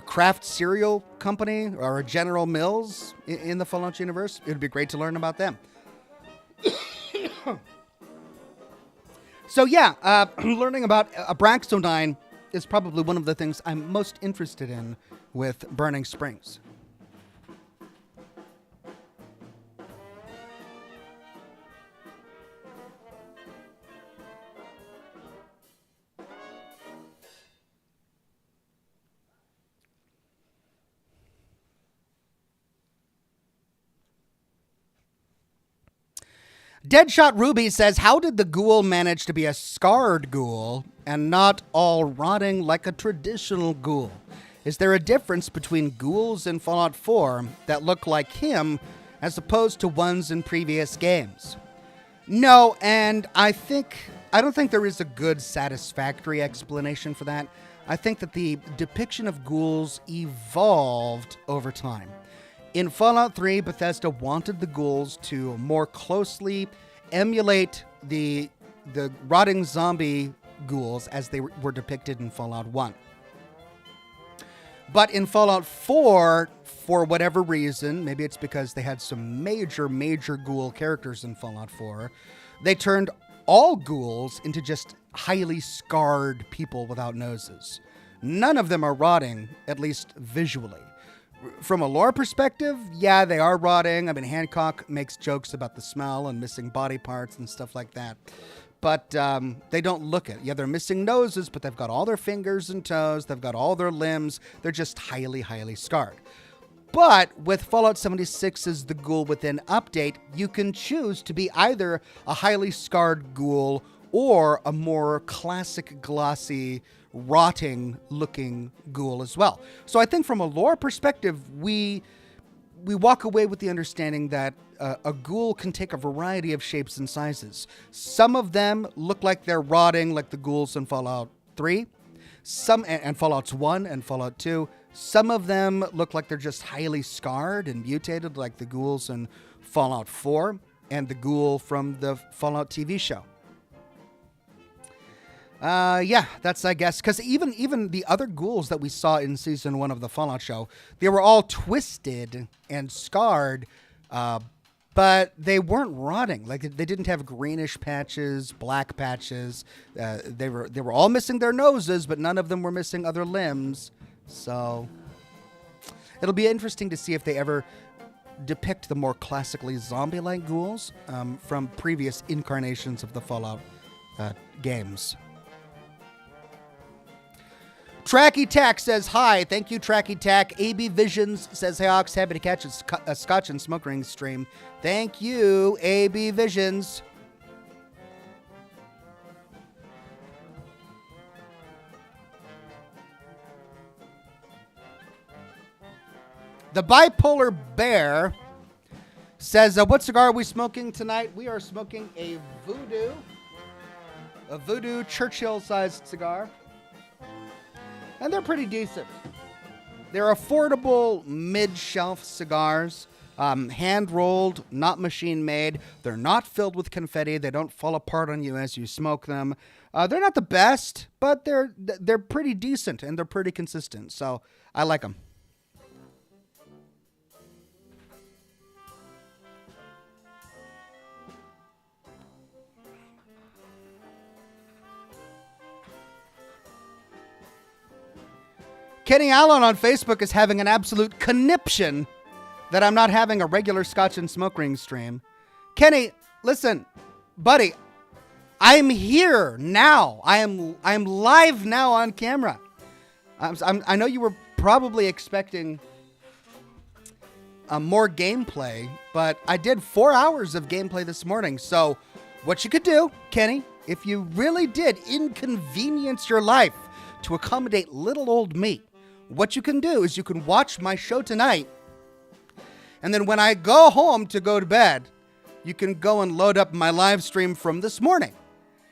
Kraft cereal company or a General Mills in the Fallout universe? It would be great to learn about them. So yeah, learning about Abraxodine is probably one of the things I'm most interested in with Burning Springs. Deadshot Ruby says, how did the ghoul manage to be a scarred ghoul and not all rotting like a traditional ghoul? Is there a difference between ghouls in Fallout 4 that look like him as opposed to ones in previous games? No, and I don't think there is a good satisfactory explanation for that. I think that the depiction of ghouls evolved over time. In Fallout 3, Bethesda wanted the ghouls to more closely emulate the rotting zombie ghouls as they were depicted in Fallout 1. But in Fallout 4, for whatever reason, maybe it's because they had some major ghoul characters in Fallout 4, they turned all ghouls into just highly scarred people without noses. None of them are rotting, at least visually. From a lore perspective, yeah, they are rotting. I mean, Hancock makes jokes about the smell and missing body parts and stuff like that. But they don't look it. Yeah, they're missing noses, but they've got all their fingers and toes. They've got all their limbs. They're just highly scarred. But with Fallout 76's The Ghoul Within update, you can choose to be either a highly scarred ghoul or a more classic, glossy, rotting-looking ghoul as well. So I think from a lore perspective, we walk away with the understanding that a ghoul can take a variety of shapes and sizes. Some of them look like they're rotting, like the ghouls in Fallout 3, and Fallout 1 and Fallout 2. Some of them look like they're just highly scarred and mutated, like the ghouls in Fallout 4 and the ghoul from the Fallout TV show. Yeah, that's, I guess, because even the other ghouls that we saw in season 1 of the Fallout show, they were all twisted and scarred, but they weren't rotting. Like, they didn't have greenish patches, black patches. They were all missing their noses, but none of them were missing other limbs. So it'll be interesting to see if they ever depict the more classically zombie-like ghouls from previous incarnations of the Fallout games. Tracky Tack says, hi. Thank you, Tracky Tack. AB Visions says, hey, Ox, happy to catch a Scotch and Smoke Ring stream. Thank you, AB Visions. The Bipolar Bear says, what cigar are we smoking tonight? We are smoking a Voodoo Churchill-sized cigar. And they're pretty decent. They're affordable mid-shelf cigars, hand-rolled, not machine-made. They're not filled with confetti. They don't fall apart on you as you smoke them. They're not the best, but they're pretty decent, and they're pretty consistent. So I like them. Kenny Allen on Facebook is having an absolute conniption that I'm not having a regular Scotch and Smoke Ring stream. Kenny, listen, buddy, I'm here now. I'm live now on camera. I know you were probably expecting more gameplay, but I did 4 hours of gameplay this morning. So what you could do, Kenny, if you really did inconvenience your life to accommodate little old me, what you can do is you can watch my show tonight, and then when I go home to go to bed, you can go and load up my live stream from this morning,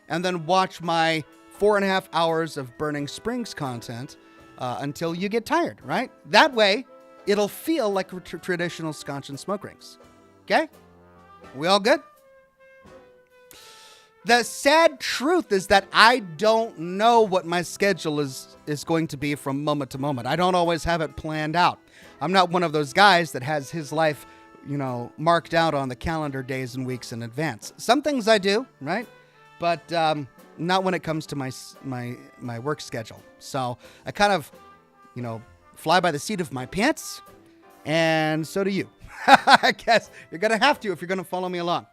and then watch my 4.5 hours of Burning Springs content until you get tired, right? That way, it'll feel like traditional Scotch and Smoke Rings. Okay? We all good? The sad truth is that I don't know what my schedule is going to be from moment to moment. I don't always have it planned out. I'm not one of those guys that has his life, marked out on the calendar days and weeks in advance. Some things I do, right? But not when it comes to my work schedule. So I kind of, fly by the seat of my pants, and so do you. I guess you're going to have to if you're going to follow me along.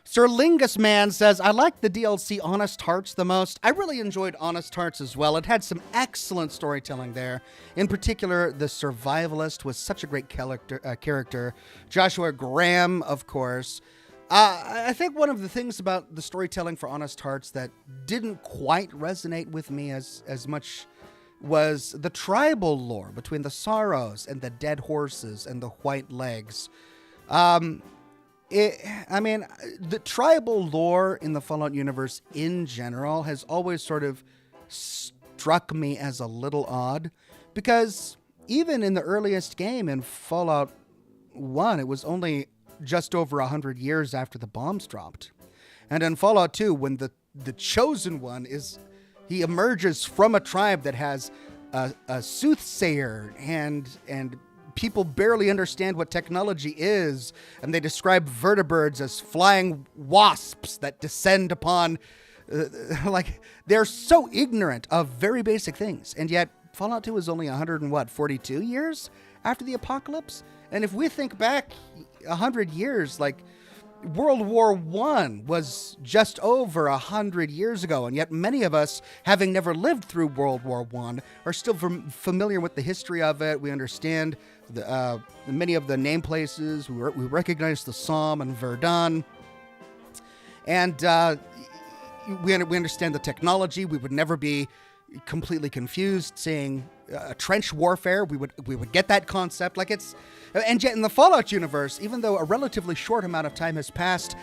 Sir Lingus Man says, I like the DLC Honest Hearts the most. I really enjoyed Honest Hearts as well. It had some excellent storytelling there. In particular, the survivalist was such a great character. Joshua Graham, of course. I think one of the things about the storytelling for Honest Hearts that didn't quite resonate with me as much was the tribal lore between the Sorrows and the Dead Horses and the White Legs. The tribal lore in the Fallout universe in general has always sort of struck me as a little odd, because even in the earliest game in Fallout 1, it was only just over 100 years after the bombs dropped. And in Fallout 2, when the Chosen One he emerges from a tribe that has a soothsayer and people barely understand what technology is, and they describe vertibirds as flying wasps that descend upon, they're so ignorant of very basic things. And yet Fallout 2 is only 42 years after the apocalypse. And if we think back 100 years, World War I was just over 100 years ago, and yet many of us, having never lived through World War I, are still familiar with the history of it. We understand many of the name places. We recognize the Somme and Verdun, and we understand the technology. We would never be completely confused seeing trench warfare. We would get that concept. And yet in the Fallout universe, even though a relatively short amount of time has passed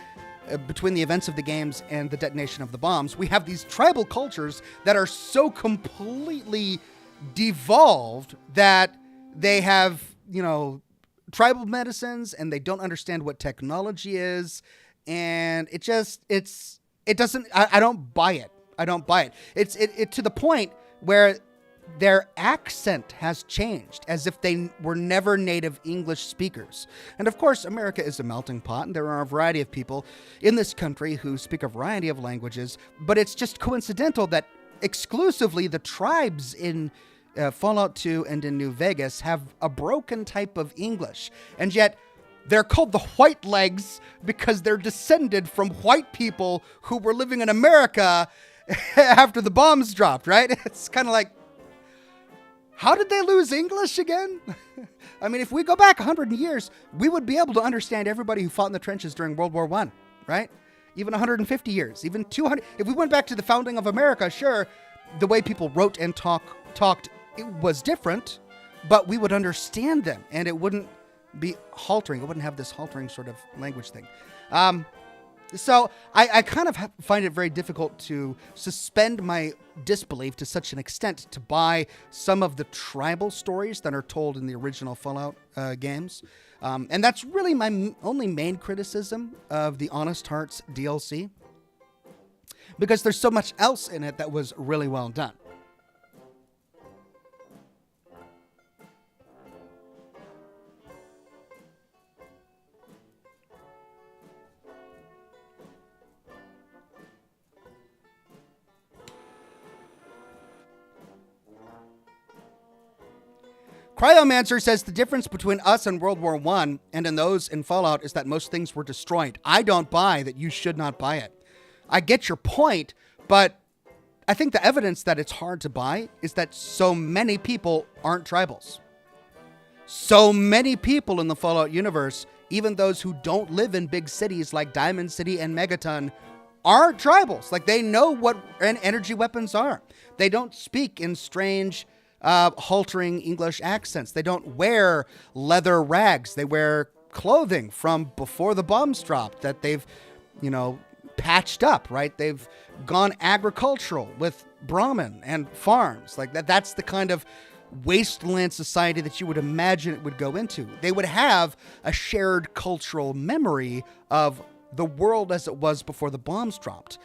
between the events of the games and the detonation of the bombs, we have these tribal cultures that are so completely devolved that they have, tribal medicines, and they don't understand what technology is. And I don't buy it. I don't buy it. It's to the point where their accent has changed, as if they were never native English speakers. And of course, America is a melting pot, and there are a variety of people in this country who speak a variety of languages, but it's just coincidental that exclusively the tribes in Fallout 2 and in New Vegas have a broken type of English. And yet they're called the White Legs because they're descended from white people who were living in America after the bombs dropped, right? It's kind of like, how did they lose English again? I mean, if we go back 100 years, we would be able to understand everybody who fought in the trenches during World War I, right? Even 150 years, even 200. If we went back to the founding of America, sure, the way people wrote and talked, it was different, but we would understand them, and it wouldn't be haltering. It wouldn't have this haltering sort of language thing. So I kind of find it very difficult to suspend my disbelief to such an extent to buy some of the tribal stories that are told in the original Fallout games. And that's really my only main criticism of the Honest Hearts DLC, because there's so much else in it that was really well done. Cryomancer says the difference between us and World War I and in those in Fallout is that most things were destroyed. I don't buy that you should not buy it. I get your point, but I think the evidence that it's hard to buy is that so many people aren't tribals. So many people in the Fallout universe, even those who don't live in big cities like Diamond City and Megaton, aren't tribals. Like, they know what energy weapons are. They don't speak in strange, haltering English accents. They don't wear leather rags. They wear clothing from before the bombs dropped that they've, patched up, right? They've gone agricultural with Brahmin and farms. Like that's the kind of wasteland society that you would imagine it would go into. They would have a shared cultural memory of the world as it was before the bombs dropped.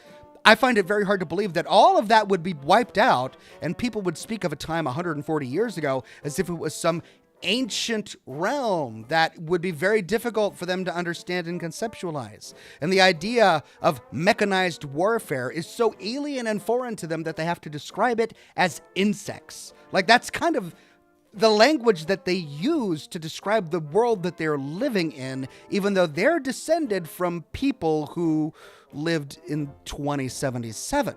I find it very hard to believe that all of that would be wiped out and people would speak of a time 140 years ago as if it was some ancient realm that would be very difficult for them to understand and conceptualize. And the idea of mechanized warfare is so alien and foreign to them that they have to describe it as insects. Like, that's kind of the language that they use to describe the world that they're living in, even though they're descended from people who lived in 2077.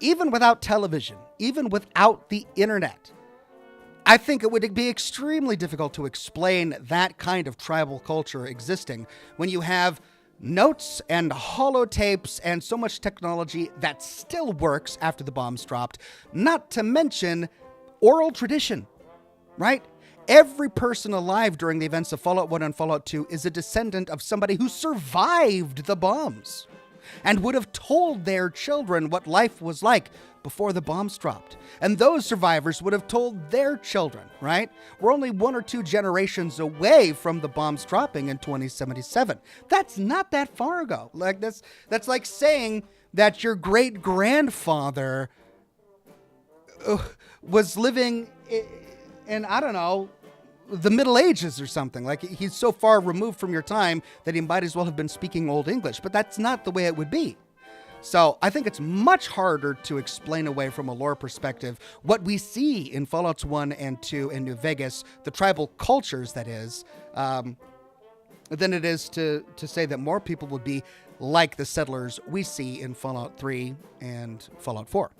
Even without television, even without the internet, I think it would be extremely difficult to explain that kind of tribal culture existing when you have notes and holotapes and so much technology that still works after the bombs dropped, not to mention oral tradition, right? Every person alive during the events of Fallout 1 and Fallout 2 is a descendant of somebody who survived the bombs and would have told their children what life was like before the bombs dropped. And those survivors would have told their children, right? We're only 1 or 2 generations away from the bombs dropping in 2077. That's not that far ago. Like that's like saying that your great-grandfather was living in, I don't know, the Middle Ages or something. Like, he's so far removed from your time that he might as well have been speaking Old English. But that's not the way it would be. So I think it's much harder to explain away from a lore perspective what we see in Fallouts 1 and 2 in New Vegas, the tribal cultures, that is, than it is to say that more people would be like the settlers we see in Fallout 3 and Fallout 4.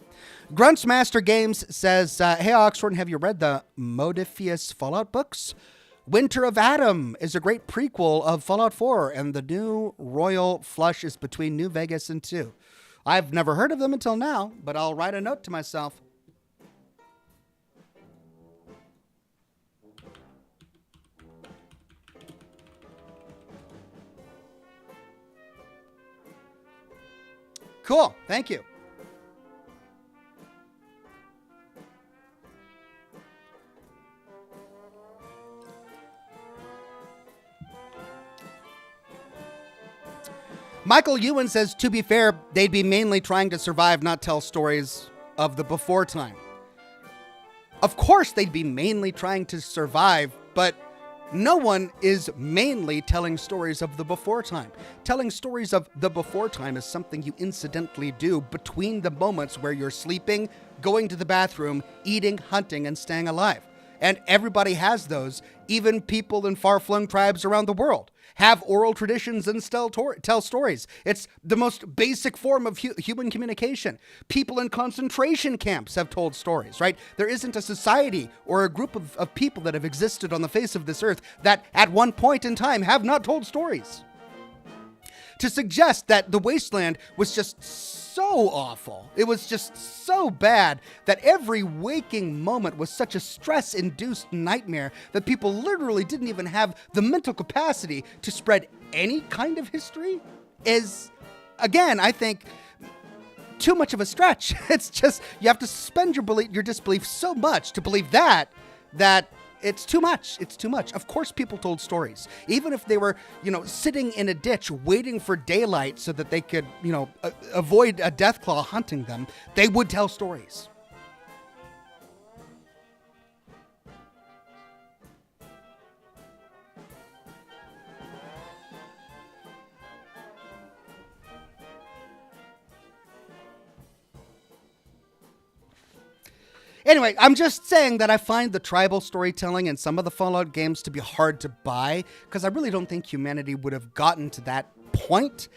Grunts Master Games says, hey, Oxhorn, have you read the Modifius Fallout books? Winter of Adam is a great prequel of Fallout 4, and the new royal flush is between New Vegas and 2. I've never heard of them until now, but I'll write a note to myself. Cool. Thank you. Michael Ewan says, to be fair, they'd be mainly trying to survive, not tell stories of the before time. Of course they'd be mainly trying to survive, but no one is mainly telling stories of the before time. Telling stories of the before time is something you incidentally do between the moments where you're sleeping, going to the bathroom, eating, hunting, and staying alive. And everybody has those. Even people in far-flung tribes around the world have oral traditions and tell stories. It's the most basic form of human communication. People in concentration camps have told stories, right? There isn't a society or a group of people that have existed on the face of this earth that at one point in time have not told stories. To suggest that the wasteland was just so awful, it was just so bad that every waking moment was such a stress-induced nightmare that people literally didn't even have the mental capacity to spread any kind of history is, again, I think, too much of a stretch. It's just, you have to suspend your disbelief so much to believe that it's too much. It's too much. Of course people told stories. Even if they were, sitting in a ditch waiting for daylight so that they could, avoid a deathclaw hunting them, they would tell stories. Anyway, I'm just saying that I find the tribal storytelling in some of the Fallout games to be hard to buy because I really don't think humanity would have gotten to that point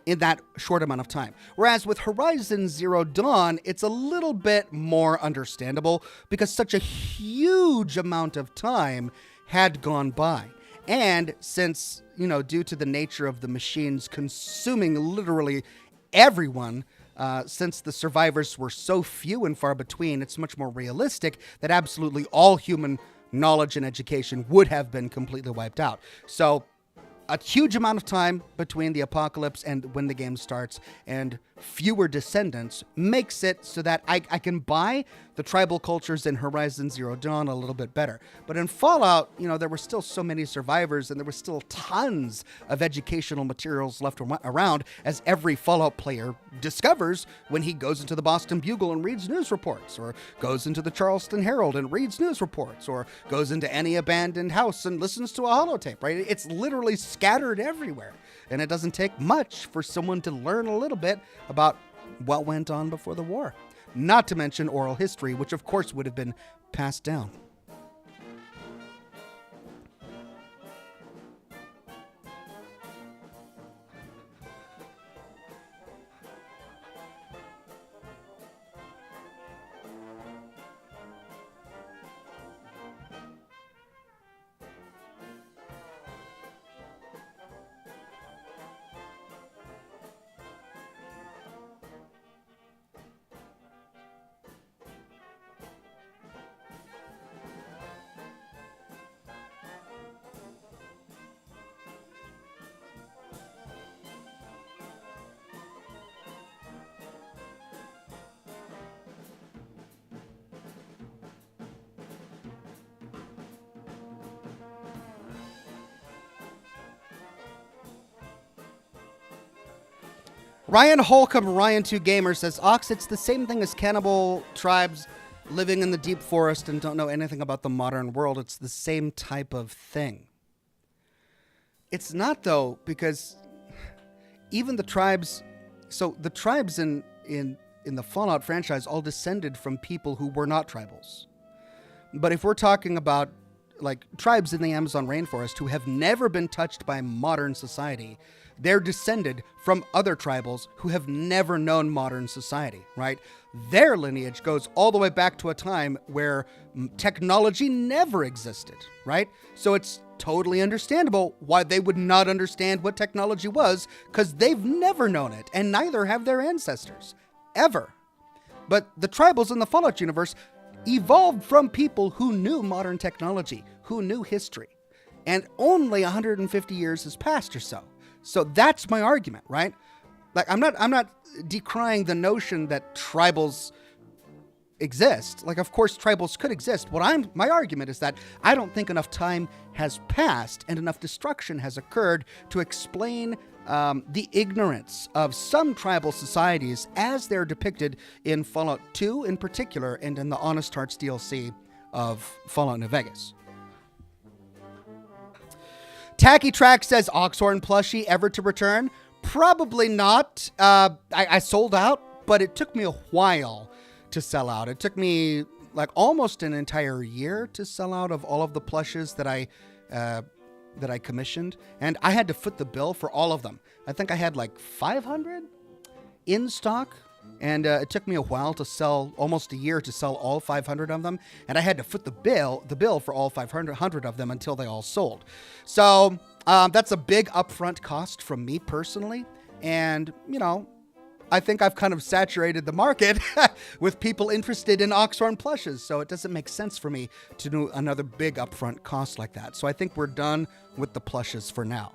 in that short amount of time. Whereas with Horizon Zero Dawn, it's a little bit more understandable because such a huge amount of time had gone by. And since, due to the nature of the machines consuming literally everyone, since the survivors were so few and far between, it's much more realistic that absolutely all human knowledge and education would have been completely wiped out. So a huge amount of time between the apocalypse and when the game starts and fewer descendants makes it so that I can buy the tribal cultures in Horizon Zero Dawn a little bit better. But in Fallout, there were still so many survivors and there were still tons of educational materials left around, as every Fallout player discovers when he goes into the Boston Bugle and reads news reports, or goes into the Charleston Herald and reads news reports, or goes into any abandoned house and listens to a holotape, right? It's literally scattered everywhere. And it doesn't take much for someone to learn a little bit about what went on before the war. Not to mention oral history, which of course would have been passed down. Ryan Holcomb, Ryan2Gamer says, Ox, it's the same thing as cannibal tribes living in the deep forest and don't know anything about the modern world. It's the same type of thing. It's not, though, because even the tribes... So the tribes in the Fallout franchise all descended from people who were not tribals. But if we're talking about tribes in the Amazon rainforest who have never been touched by modern society, they're descended from other tribals who have never known modern society, right? Their lineage goes all the way back to a time where technology never existed, right? So it's totally understandable why they would not understand what technology was, because they've never known it, and neither have their ancestors, ever. But the tribals in the Fallout universe evolved from people who knew modern technology, who knew history. And only 150 years has passed or so. So that's my argument, right? I'm not decrying the notion that tribals exist. Of course, tribals could exist. My argument is that I don't think enough time has passed and enough destruction has occurred to explain the ignorance of some tribal societies as they're depicted in Fallout 2 in particular, and in the Honest Hearts DLC of Fallout New Vegas. Tacky Track says, Oxhorn plushie ever to return? Probably not. I sold out, but it took me a while to sell out. It took me almost an entire year to sell out of all of the plushes that I commissioned, and I had to foot the bill for all of them. I think I had 500 in stock, and it took me a while to sell, almost a year to sell all 500 of them, and I had to foot the bill for all 500 of them until they all sold. So that's a big upfront cost from me personally, and I think I've kind of saturated the market with people interested in Oxhorn plushes, so it doesn't make sense for me to do another big upfront cost like that. So I think we're done with the plushes for now.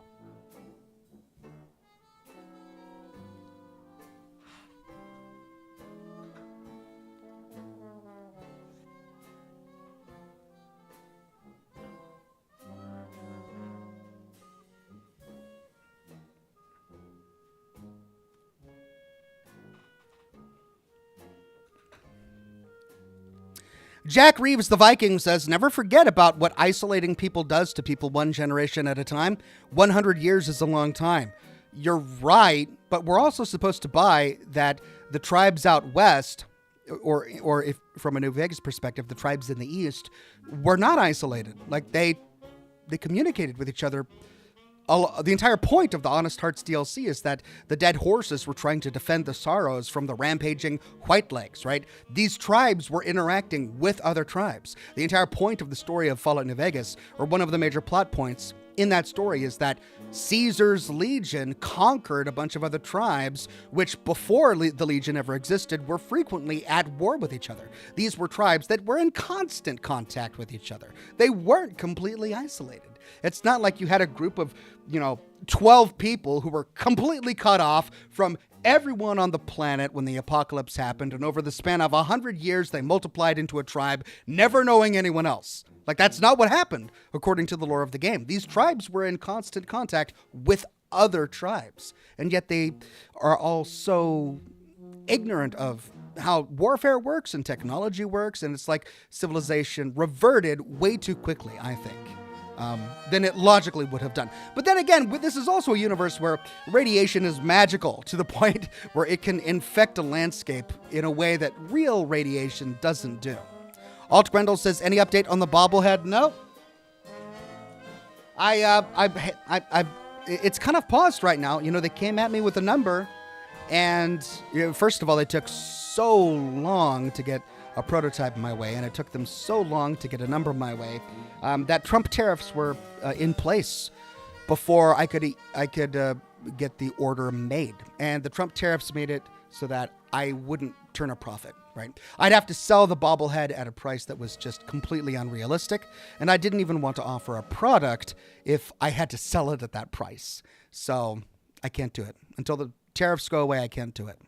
Jack Reeves, the Viking, says, never forget about what isolating people does to people one generation at a time. 100 years is a long time. You're right, but we're also supposed to buy that the tribes out west or if from a New Vegas perspective, the tribes in the east were not isolated. Like they communicated with each other. The entire point of the Honest Hearts DLC is that the dead horses were trying to defend the Sorrows from the rampaging Whitelegs, right? These tribes were interacting with other tribes. The entire point of the story of Fallout New Vegas, or one of the major plot points in that story, is that Caesar's Legion conquered a bunch of other tribes, which before the Legion ever existed were frequently at war with each other. These were tribes that were in constant contact with each other. They weren't completely isolated. It's not like you had a group of, 12 people who were completely cut off from everyone on the planet when the apocalypse happened, and over the span of 100 years, they multiplied into a tribe, never knowing anyone else. Like, that's not what happened, according to the lore of the game. These tribes were in constant contact with other tribes, and yet they are all so ignorant of how warfare works and technology works, and it's like civilization reverted way too quickly, I think. Than it logically would have done. But then again, this is also a universe where radiation is magical to the point where it can infect a landscape in a way that real radiation doesn't do. Alt Grendel says, any update on the bobblehead? No. It's kind of paused right now. They came at me with a number, and first of all, they took so long to get a prototype my way, and it took them so long to get a number my way that Trump tariffs were in place before I could get the order made. And the Trump tariffs made it so that I wouldn't turn a profit, right? I'd have to sell the bobblehead at a price that was just completely unrealistic, and I didn't even want to offer a product if I had to sell it at that price. So I can't do it. Until the tariffs go away, I can't do it.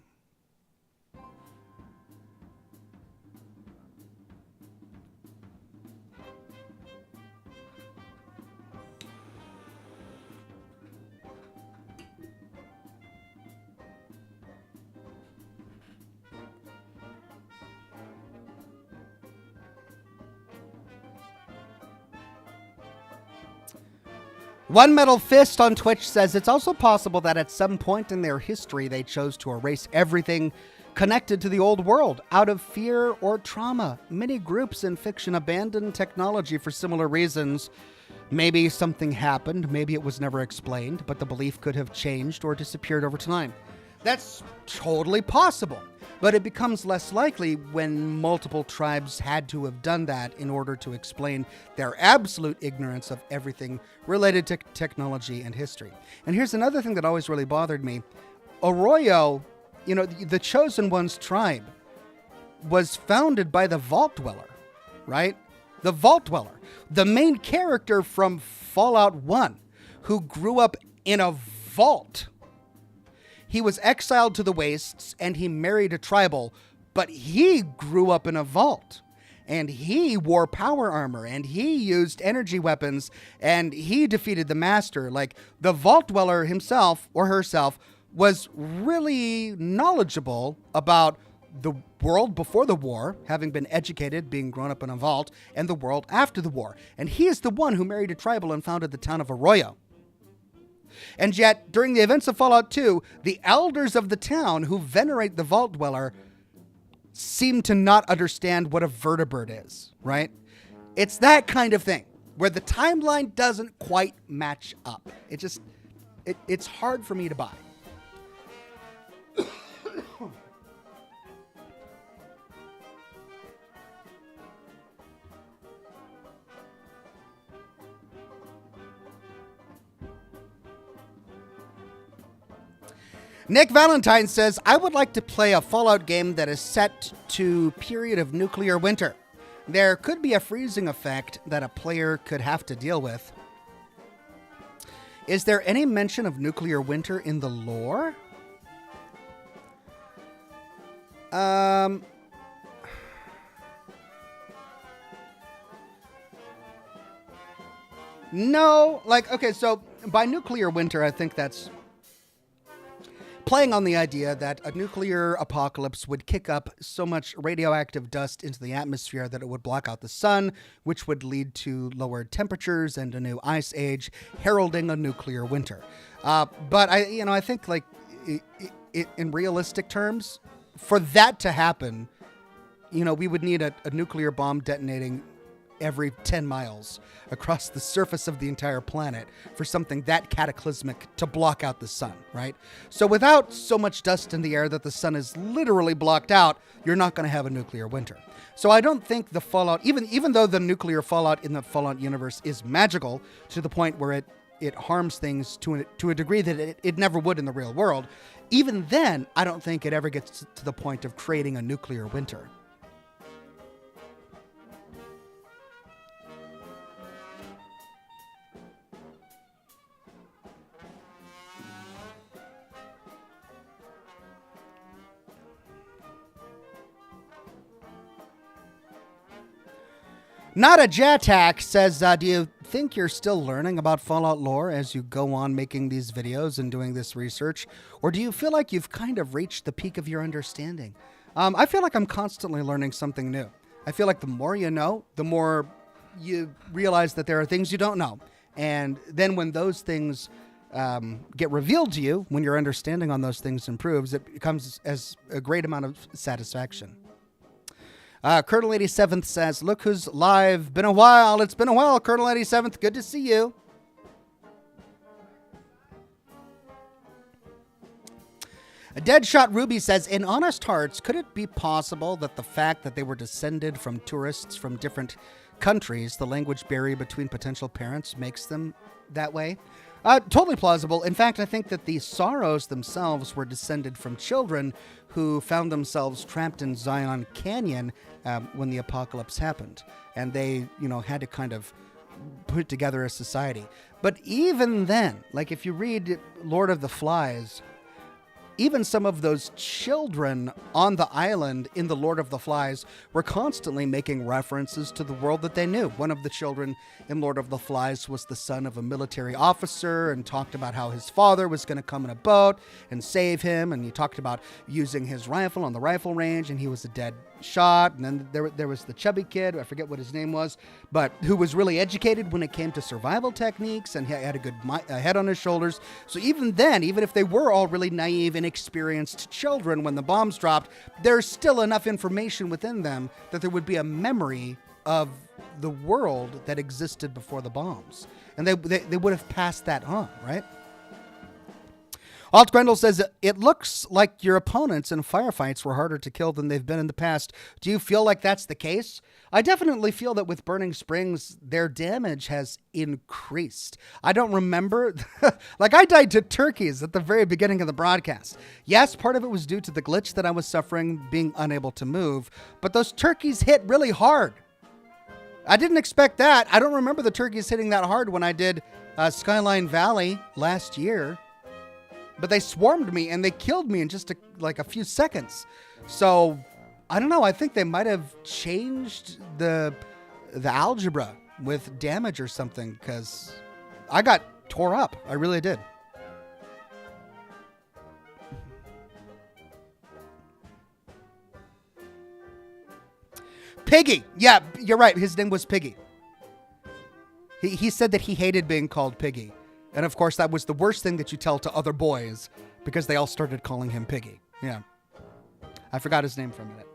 One Metal Fist on Twitch says it's also possible that at some point in their history they chose to erase everything connected to the old world out of fear or trauma. Many groups in fiction abandon technology for similar reasons. Maybe something happened, maybe it was never explained, but the belief could have changed or disappeared over time. That's totally possible. But it becomes less likely when multiple tribes had to have done that in order to explain their absolute ignorance of everything related to technology and history. And here's another thing that always really bothered me. Arroyo, the Chosen One's tribe, was founded by the Vault Dweller, right? The Vault Dweller, the main character from Fallout 1, who grew up in a vault. He was exiled to the wastes, and he married a tribal, but he grew up in a vault, and he wore power armor, and he used energy weapons, and he defeated the Master. Like, the Vault Dweller himself, or herself, was really knowledgeable about the world before the war, having been educated, being grown up in a vault, and the world after the war. And he is the one who married a tribal and founded the town of Arroyo. And yet, during the events of Fallout 2, the elders of the town who venerate the Vault Dweller seem to not understand what a vertibird is, right? It's that kind of thing, where the timeline doesn't quite match up. It's hard for me to buy. Nick Valentine says, I would like to play a Fallout game that is set to period of nuclear winter. There could be a freezing effect that a player could have to deal with. Is there any mention of nuclear winter in the lore? No, okay, so by nuclear winter, I think that's playing on the idea that a nuclear apocalypse would kick up so much radioactive dust into the atmosphere that it would block out the sun, which would lead to lowered temperatures and a new ice age, heralding a nuclear winter. But I think in realistic terms, for that to happen, we would need a nuclear bomb detonating every 10 miles across the surface of the entire planet for something that cataclysmic to block out the sun, right? So without so much dust in the air that the sun is literally blocked out, you're not going to have a nuclear winter. So I don't think the fallout, even though the nuclear fallout in the Fallout universe is magical to the point where it harms things to a degree that it never would in the real world, even then, I don't think it ever gets to the point of creating a nuclear winter. Not a Jatak says, do you think you're still learning about Fallout lore as you go on making these videos and doing this research? Or do you feel like you've kind of reached the peak of your understanding? I feel like I'm constantly learning something new. I feel like the more you know, the more you realize that there are things you don't know. And then when those things get revealed to you, when your understanding on those things improves, it becomes as a great amount of satisfaction. Colonel 87th says, look who's live. Been a while. It's been a while, Colonel 87th. Good to see you. A Deadshot Ruby says, in honest hearts, could it be possible that the fact that they were descended from tourists from different countries, the language barrier between potential parents makes them that way? Totally plausible. In fact, I think that the Sorrows themselves were descended from children who found themselves trapped in Zion Canyon when the apocalypse happened. And they, had to kind of put together a society. But even then, like if you read Lord of the Flies, even some of those children on the island in the Lord of the Flies were constantly making references to the world that they knew. One of the children in Lord of the Flies was the son of a military officer and talked about how his father was going to come in a boat and save him. And he talked about using his rifle on the rifle range, and he was a dead shot. And then there was the chubby kid, I forget what his name was, but who was really educated when it came to survival techniques, and he had a good head on his shoulders. So even then, even if they were all really naive, inexperienced children when the bombs dropped, there's still enough information within them that there would be a memory of the world that existed before the bombs. And they would have passed that on, right? Alt Grendel says, it looks like your opponents in firefights were harder to kill than they've been in the past. Do you feel like that's the case? I definitely feel that with Burning Springs, their damage has increased. I don't remember, like I died to turkeys at the very beginning of the broadcast. Yes, part of it was due to the glitch that I was suffering, being unable to move, but those turkeys hit really hard. I didn't expect that. I don't remember the turkeys hitting that hard when I did Skyline Valley last year. But they swarmed me and they killed me in just a few seconds. So I don't know. I think they might have changed the algebra with damage or something, because I got tore up. I really did. Piggy. Yeah, you're right. His name was Piggy. He said that he hated being called Piggy. And of course, that was the worst thing that you tell to other boys, because they all started calling him Piggy. Yeah. I forgot his name for a minute.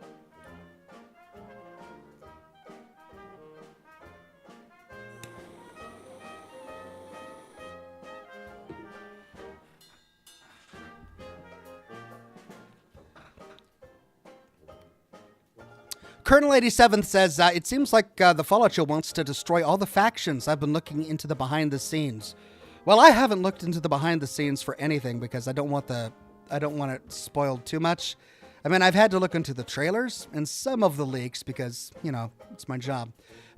Colonel 87th says, it seems like the Fallout show wants to destroy all the factions. I've been looking into the behind the scenes. Well, I haven't looked into the behind the scenes for anything because I don't want it spoiled too much. I mean, I've had to look into the trailers and some of the leaks because, it's my job.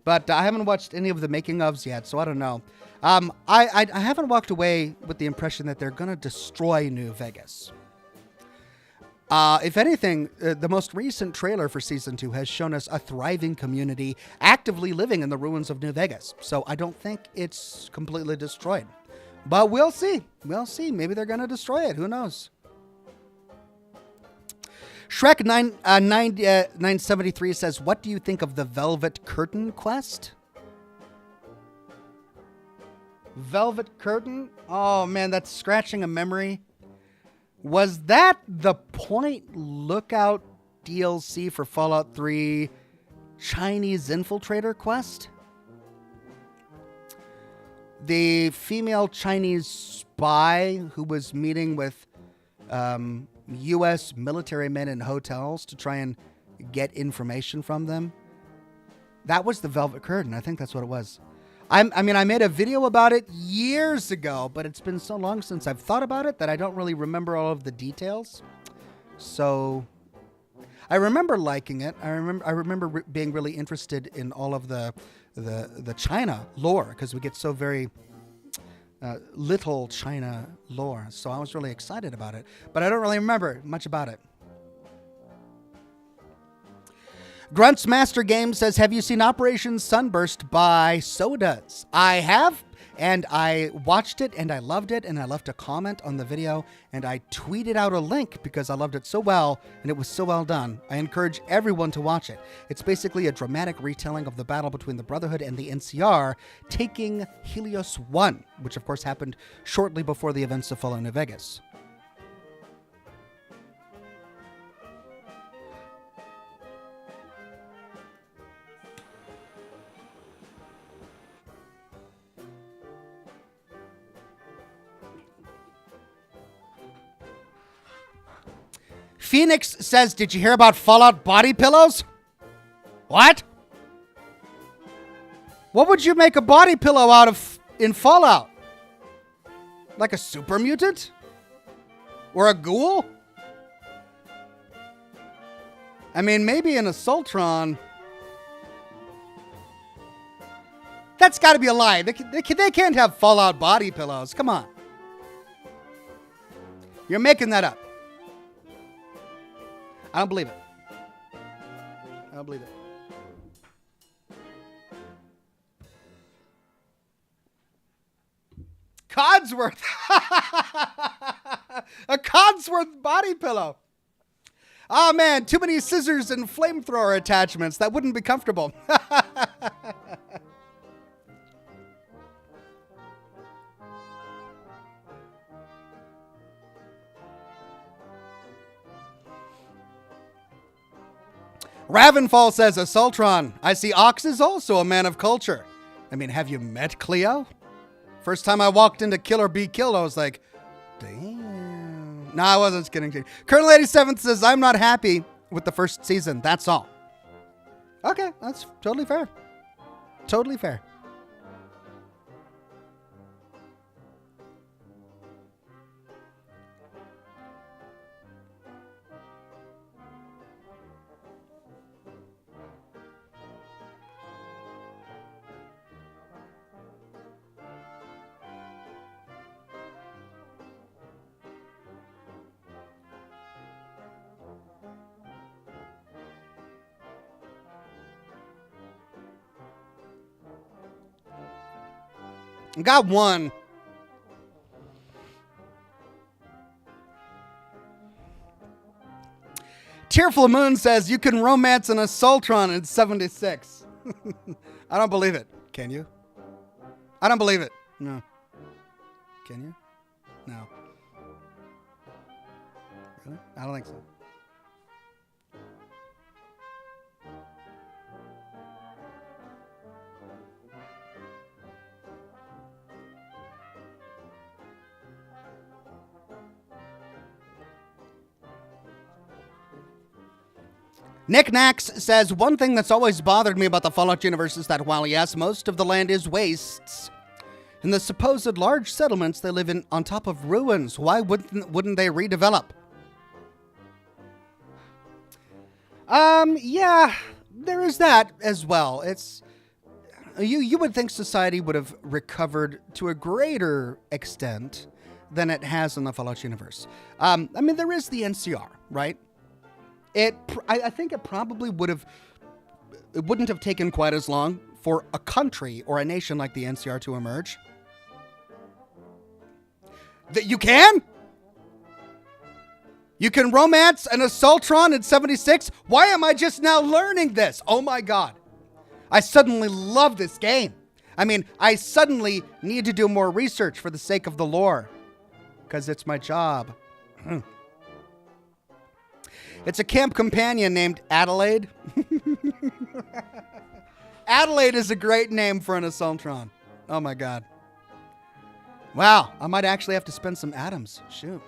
But I haven't watched any of the making ofs yet, so I don't know. I haven't walked away with the impression that they're going to destroy New Vegas. If anything, the most recent trailer for Season 2 has shown us a thriving community actively living in the ruins of New Vegas. So I don't think it's completely destroyed. But we'll see. We'll see. Maybe they're going to destroy it. Who knows? Shrek 973 says, what do you think of the Velvet Curtain quest? Velvet Curtain? Oh, man, that's scratching a memory. Was that the Point Lookout DLC for Fallout 3 Chinese Infiltrator quest. The female Chinese spy who was meeting with U.S. military men in hotels to try and get information from them. That was the Velvet Curtain. I think that's what it was. I made a video about it years ago, but it's been so long since I've thought about it that I don't really remember all of the details. So I remember liking it. I remember being really interested in all of the China lore, because we get so very little China lore. So I was really excited about it, but I don't really remember much about it. Grunt's Master Game says, have you seen Operation Sunburst by Sodas? I have, and I watched it, and I loved it, and I left a comment on the video, and I tweeted out a link because I loved it so well, and it was so well done. I encourage everyone to watch it. It's basically a dramatic retelling of the battle between the Brotherhood and the NCR, taking Helios 1, which of course happened shortly before the events of Fallout New Vegas. Phoenix says, did you hear about Fallout body pillows? What? What would you make a body pillow out of in Fallout? Like a super mutant? Or a ghoul? I mean, maybe an Assaultron. That's got to be a lie. They can't have Fallout body pillows. Come on. You're making that up. I don't believe it. I don't believe it. Codsworth. A Codsworth body pillow. Oh, man. Too many scissors and flamethrower attachments. That wouldn't be comfortable. Ravenfall says, Assaultron, I see Ox is also a man of culture. I mean, have you met Cleo? First time I walked into Kill or Be Killed, I was like, damn. No, I wasn't kidding. Colonel 87th says, I'm not happy with the first season. That's all. Okay, that's totally fair. Totally fair. Got one. Tearful Moon says you can romance an Assaultron in 76. I don't believe it. Can you? I don't believe it. No. Can you? No. Really? I don't think so. Nick Nax says, one thing that's always bothered me about the Fallout universe is that while, yes, most of the land is wastes, in the supposed large settlements they live in on top of ruins. Why wouldn't they redevelop? Yeah, there is that as well. It's you would think society would have recovered to a greater extent than it has in the Fallout universe. I mean, there is the NCR, right? I think it probably wouldn't have taken quite as long for a country or a nation like the NCR to emerge. That you can? You can romance an Assaultron in 76? Why am I just now learning this? Oh my God. I suddenly love this game. I mean, I suddenly need to do more research for the sake of the lore. Because it's my job. It's a camp companion named Adelaide. Adelaide is a great name for an Assaultron. Oh my God. Wow, I might actually have to spend some atoms. Shoot.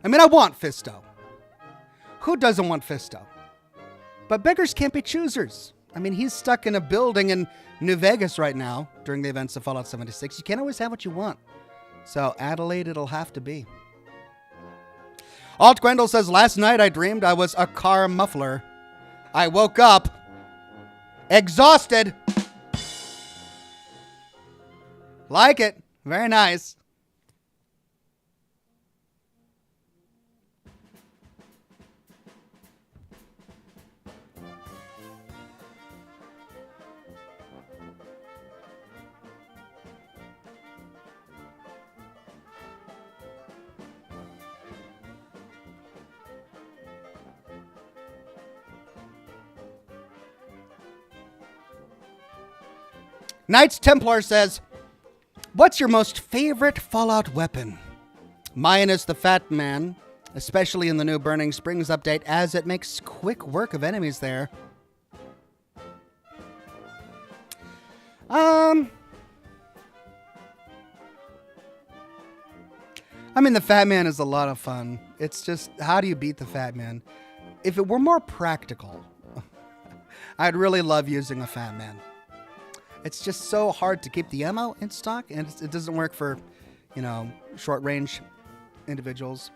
I mean, I want Fisto. Who doesn't want Fisto? But beggars can't be choosers. I mean, he's stuck in a building in New Vegas right now during the events of Fallout 76. You can't always have what you want. So Adelaide, it'll have to be. Alt Gwendol says, last night I dreamed I was a car muffler. I woke up exhausted. Like it. Very nice. Knights Templar says, what's your most favorite Fallout weapon? Mine is the Fat Man, especially in the new Burning Springs update, as it makes quick work of enemies there. I mean, the Fat Man is a lot of fun. It's just, how do you beat the Fat Man? If it were more practical, I'd really love using a Fat Man. It's just so hard to keep the ammo in stock, and it doesn't work for, short-range individuals.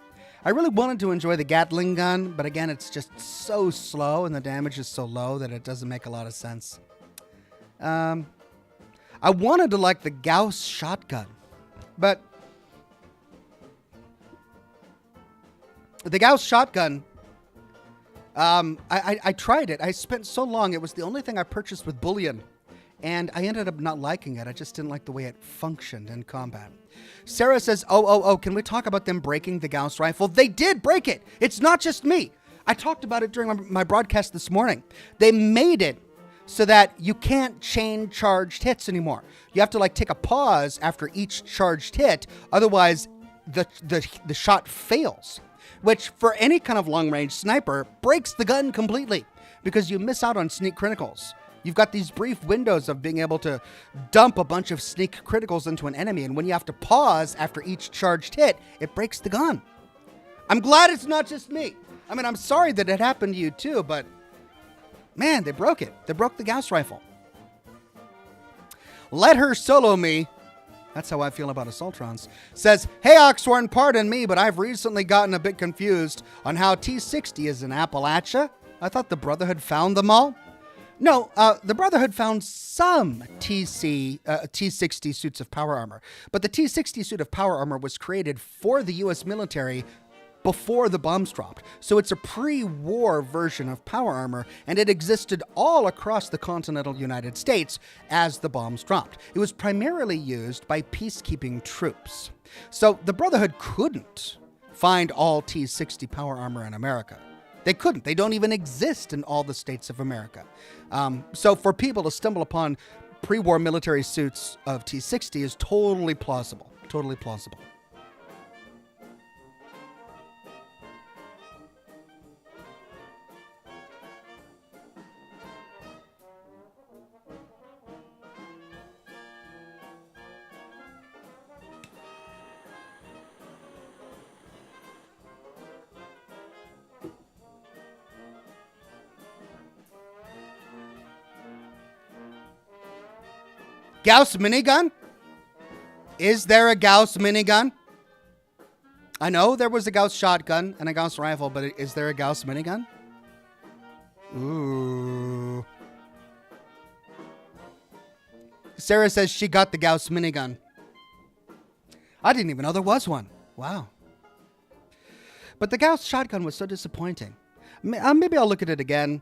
I really wanted to enjoy the Gatling gun, but again, it's just so slow, and the damage is so low that it doesn't make a lot of sense. I wanted to like the Gauss shotgun, but the Gauss shotgun, I tried it. I spent so long. It was the only thing I purchased with bullion. And I ended up not liking it. I just didn't like the way it functioned in combat. Sarah says, oh, can we talk about them breaking the Gauss rifle? They did break it. It's not just me. I talked about it during my broadcast this morning. They made it so that you can't chain charged hits anymore. You have to take a pause after each charged hit. Otherwise, the shot fails, which for any kind of long-range sniper breaks the gun completely because you miss out on sneak criticals. You've got these brief windows of being able to dump a bunch of sneak criticals into an enemy, and when you have to pause after each charged hit, it breaks the gun. I'm glad it's not just me. I mean, I'm sorry that it happened to you too, but man, they broke it. They broke the Gauss rifle. Let her solo me. That's how I feel about Assaultrons. Says, hey Oxhorn, pardon me, but I've recently gotten a bit confused on how T60 is in Appalachia. I thought the Brotherhood found them all. No, the Brotherhood found some T60 suits of power armor, but the T60 suit of power armor was created for the U.S. military before the bombs dropped. So it's a pre-war version of power armor, and it existed all across the continental United States as the bombs dropped. It was primarily used by peacekeeping troops. So the Brotherhood couldn't find all T60 power armor in America. They couldn't. They don't even exist in all the states of America. So for people to stumble upon pre-war military suits of T60 is totally plausible. Totally plausible. Gauss minigun? Is there a Gauss minigun? I know there was a Gauss shotgun and a Gauss rifle, but is there a Gauss minigun? Ooh. Sarah says she got the Gauss minigun. I didn't even know there was one. Wow. But the Gauss shotgun was so disappointing. Maybe I'll look at it again.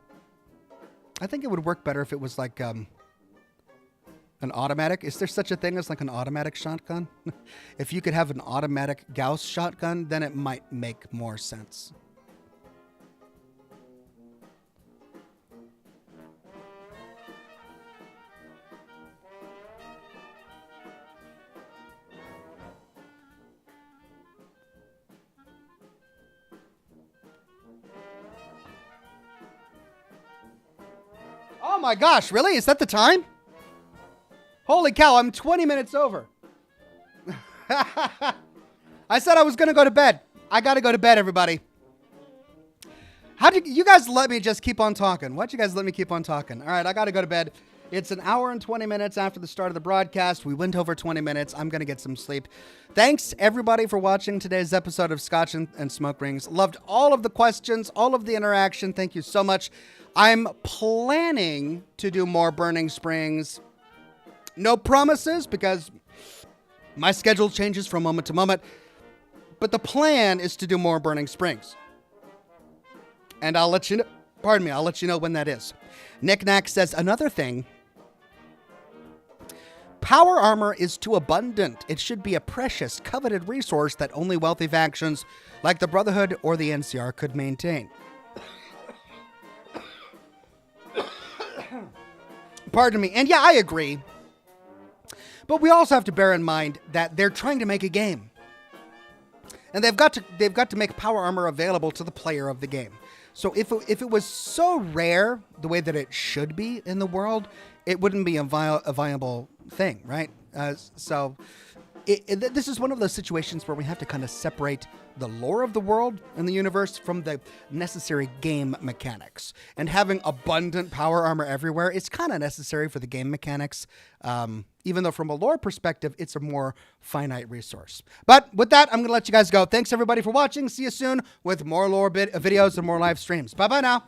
I think it would work better if it was like, An automatic? Is there such a thing as like an automatic shotgun? If you could have an automatic Gauss shotgun, then it might make more sense. Oh my gosh, really? Is that the time? Holy cow, I'm 20 minutes over. I said I was going to go to bed. I got to go to bed, everybody. How did you guys let me just keep on talking? Why'd you guys let me keep on talking? All right, I got to go to bed. It's an hour and 20 minutes after the start of the broadcast. We went over 20 minutes. I'm going to get some sleep. Thanks, everybody, for watching today's episode of Scotch and Smoke Rings. Loved all of the questions, all of the interaction. Thank you so much. I'm planning to do more Burning Springs. No promises, because my schedule changes from moment to moment. But the plan is to do more Burning Springs. And I'll let you know. Pardon me, I'll let you know when that is. Nick Nack says, another thing. Power armor is too abundant. It should be a precious, coveted resource that only wealthy factions like the Brotherhood or the NCR could maintain. Pardon me. And yeah, I agree. But we also have to bear in mind that they're trying to make a game. And they've got to make power armor available to the player of the game. So if it was so rare the way that it should be in the world, it wouldn't be a viable thing, right? So this is one of those situations where we have to kind of separate the lore of the world and the universe from the necessary game mechanics. And having abundant power armor everywhere is kind of necessary for the game mechanics, even though from a lore perspective, it's a more finite resource. But with that, I'm going to let you guys go. Thanks, everybody, for watching. See you soon with more lore videos and more live streams. Bye-bye now.